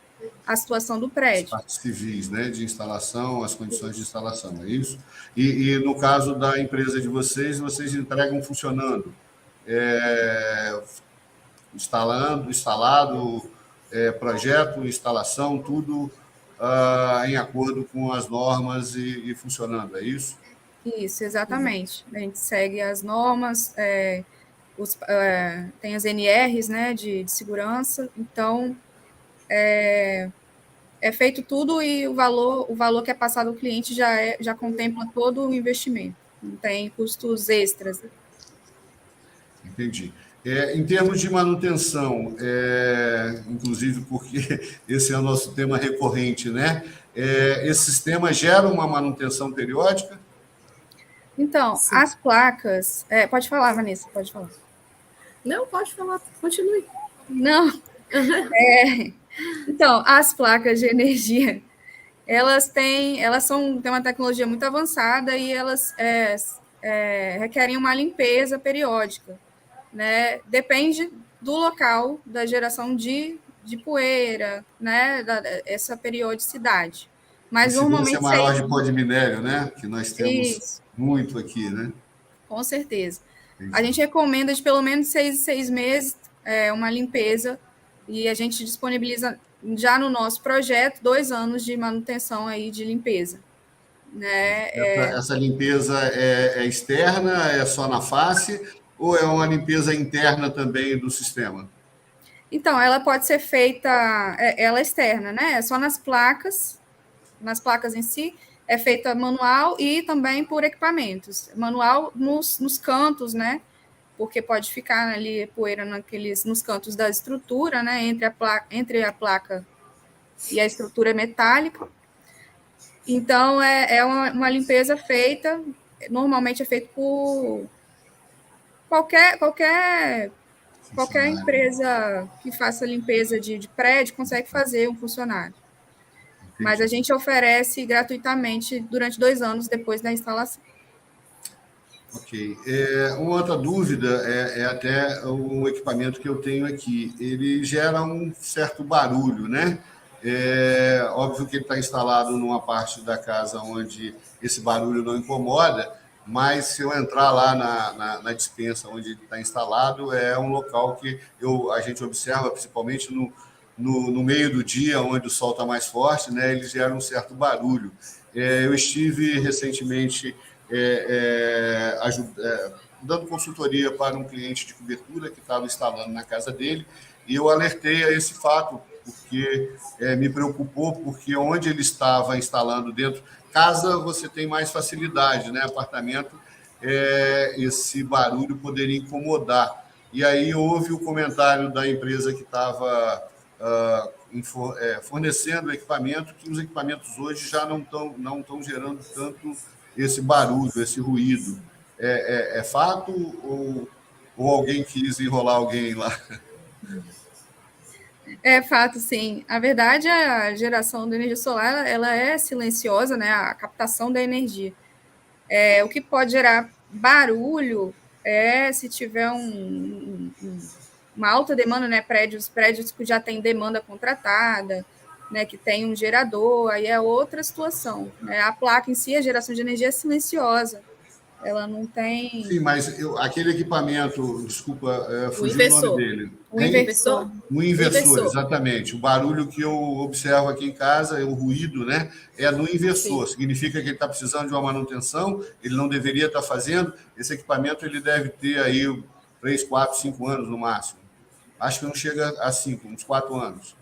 a situação do prédio. As partes civis, né, de instalação, as condições de instalação, é isso? E no caso da empresa de vocês, vocês entregam funcionando, instalado, projeto, instalação, tudo em acordo com as normas e funcionando, é isso? Isso, exatamente. A gente segue as normas, tem as NRs, né, de segurança, então é feito tudo e o valor que é passado ao cliente já contempla todo o investimento, não tem custos extras. Entendi. Em termos de manutenção, inclusive porque esse é o nosso tema recorrente, né? Esse sistema gera uma manutenção periódica? Então, sim. As placas... pode falar, Vanessa, pode falar. Não, pode falar, continue. Não. Então, as placas de energia, elas têm uma tecnologia muito avançada e elas requerem uma limpeza periódica, né? Depende do local da geração de poeira, né? Essa periodicidade. Mas normalmente é maior de pó de minério, né? Que nós temos muito aqui, né? Com certeza. A gente recomenda de pelo menos 6 meses uma limpeza e a gente disponibiliza já no nosso projeto 2 anos de manutenção aí de limpeza. Né? Essa limpeza é externa, é só na face, ou é uma limpeza interna também do sistema? Então, ela pode ser feita, ela é externa, né? Só nas placas em si, é feita manual e também por equipamentos. Manual nos cantos, né? Porque pode ficar ali poeira nos cantos da estrutura, né? Entre a placa e a estrutura metálica. Então, é uma limpeza feita, normalmente é feita por qualquer empresa que faça limpeza de prédio consegue fazer um funcionário. Entendi. Mas a gente oferece gratuitamente durante 2 anos depois da instalação. Ok. Uma outra dúvida é até o equipamento que eu tenho aqui. Ele gera um certo barulho, né? Óbvio que ele está instalado numa parte da casa onde esse barulho não incomoda, mas se eu entrar lá na despensa onde ele está instalado, é um local que a gente observa, principalmente no meio do dia, onde o sol está mais forte, né? Ele gera um certo barulho. Eu estive recentemente dando consultoria para um cliente de cobertura que estava instalando na casa dele, e eu alertei a esse fato, porque me preocupou, porque onde ele estava instalando dentro, casa você tem mais facilidade, né? Apartamento, esse barulho poderia incomodar. E aí houve o comentário da empresa que estava fornecendo o equipamento, que os equipamentos hoje já não estão gerando tanto esse barulho, esse ruído. É fato ou alguém quis enrolar alguém lá? É fato, sim. A verdade, a geração da energia solar ela é silenciosa, né? A captação da energia. O que pode gerar barulho é se tiver uma alta demanda, né? Prédios que já têm demanda contratada, né? Que tem um gerador, aí é outra situação. Né? A placa em si, a geração de energia é silenciosa. Ela não tem... Sim, mas aquele equipamento, desculpa, fugiu o nome dele. O inversor. O inversor, exatamente. O barulho que eu observo aqui em casa, o ruído, né? É no inversor. Sim. Significa que ele está precisando de uma manutenção, ele não deveria estar fazendo. Esse equipamento ele deve ter aí 3, 4, 5 anos no máximo. Acho que não chega a 5, uns 4 anos.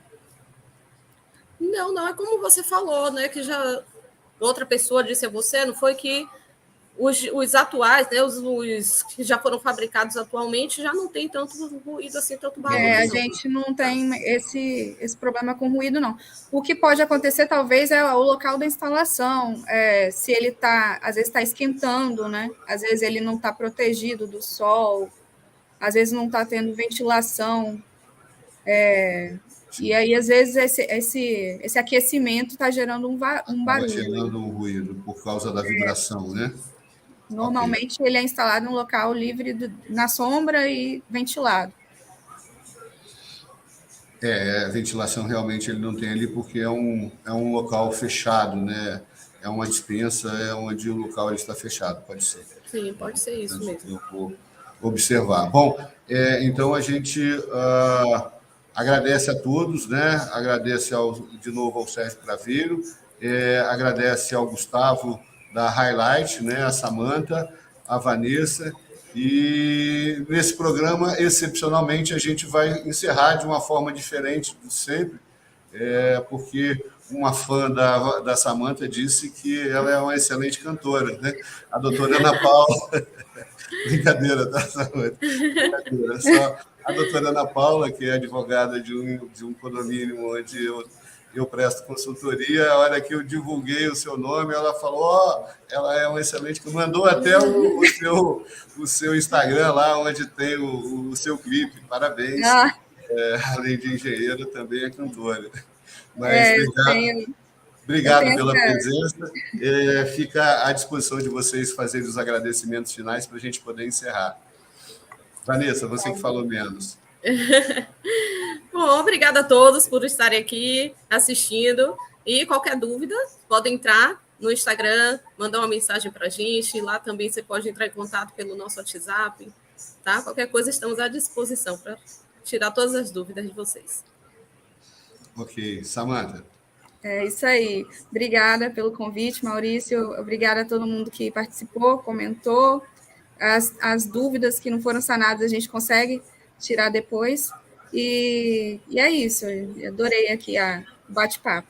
Não é como você falou, né? Que já outra pessoa disse a você, não foi que os atuais, né, os que já foram fabricados atualmente, já não tem tanto ruído assim, tanto barulho. A gente não tem esse problema com ruído, não. O que pode acontecer, talvez, é o local da instalação, se ele está, às vezes, está esquentando, né? Às vezes ele não está protegido do sol, às vezes não está tendo ventilação, e aí, às vezes, esse aquecimento está gerando um barulho. Está gerando um ruído por causa da vibração, né? Normalmente, ele é instalado em um local livre na sombra e ventilado. A ventilação realmente ele não tem ali, porque é um local fechado, né? É uma despensa, é onde o local ele está fechado, pode ser. Sim, pode ser isso mesmo. Eu vou observar. Bom, então a gente agradece a todos, né? Agradece de novo ao Sérgio Craveiro, agradece ao Gustavo da Highlight, né? A Samanta, a Vanessa. E nesse programa, excepcionalmente, a gente vai encerrar de uma forma diferente de sempre, porque uma fã da Samanta disse que ela é uma excelente cantora, né? A doutora Ana Paula. Brincadeira, tá, Samanta? Brincadeira. Só a doutora Ana Paula, que é advogada de um condomínio onde eu presto consultoria, a hora que eu divulguei o seu nome, ela falou, ela é uma excelente, mandou até o seu Instagram lá, onde tem o seu clipe, parabéns. Além de engenheira, também é cantora. Mas obrigado pela presença. Fica à disposição de vocês fazerem os agradecimentos finais para a gente poder encerrar. Vanessa, você que falou menos. Bom, obrigada a todos por estarem aqui assistindo. E qualquer dúvida, pode entrar no Instagram, mandar uma mensagem para a gente. Lá também você pode entrar em contato pelo nosso WhatsApp. Tá? Qualquer coisa, estamos à disposição para tirar todas as dúvidas de vocês. Ok. Samanta. É isso aí. Obrigada pelo convite, Maurício. Obrigada a todo mundo que participou, comentou. As dúvidas que não foram sanadas a gente consegue tirar depois. E é isso. Eu adorei aqui o bate-papo.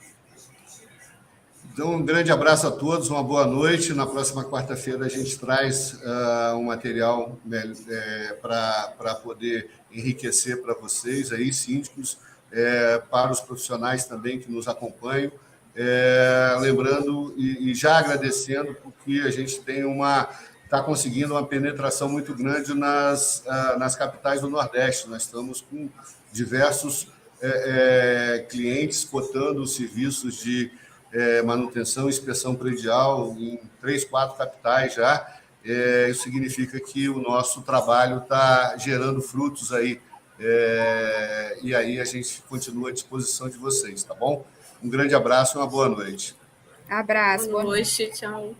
Então, um grande abraço a todos, uma boa noite. Na próxima quarta-feira a gente traz um material para poder enriquecer para vocês, aí, síndicos, para os profissionais também que nos acompanham. Lembrando e já agradecendo, porque a gente está conseguindo uma penetração muito grande nas capitais do Nordeste. Nós estamos com diversos clientes cotando os serviços de manutenção e inspeção predial em 3, 4 capitais já. Isso significa que o nosso trabalho está gerando frutos aí. E aí a gente continua à disposição de vocês, tá bom? Um grande abraço e uma boa noite. Abraço. Boa noite. Tchau.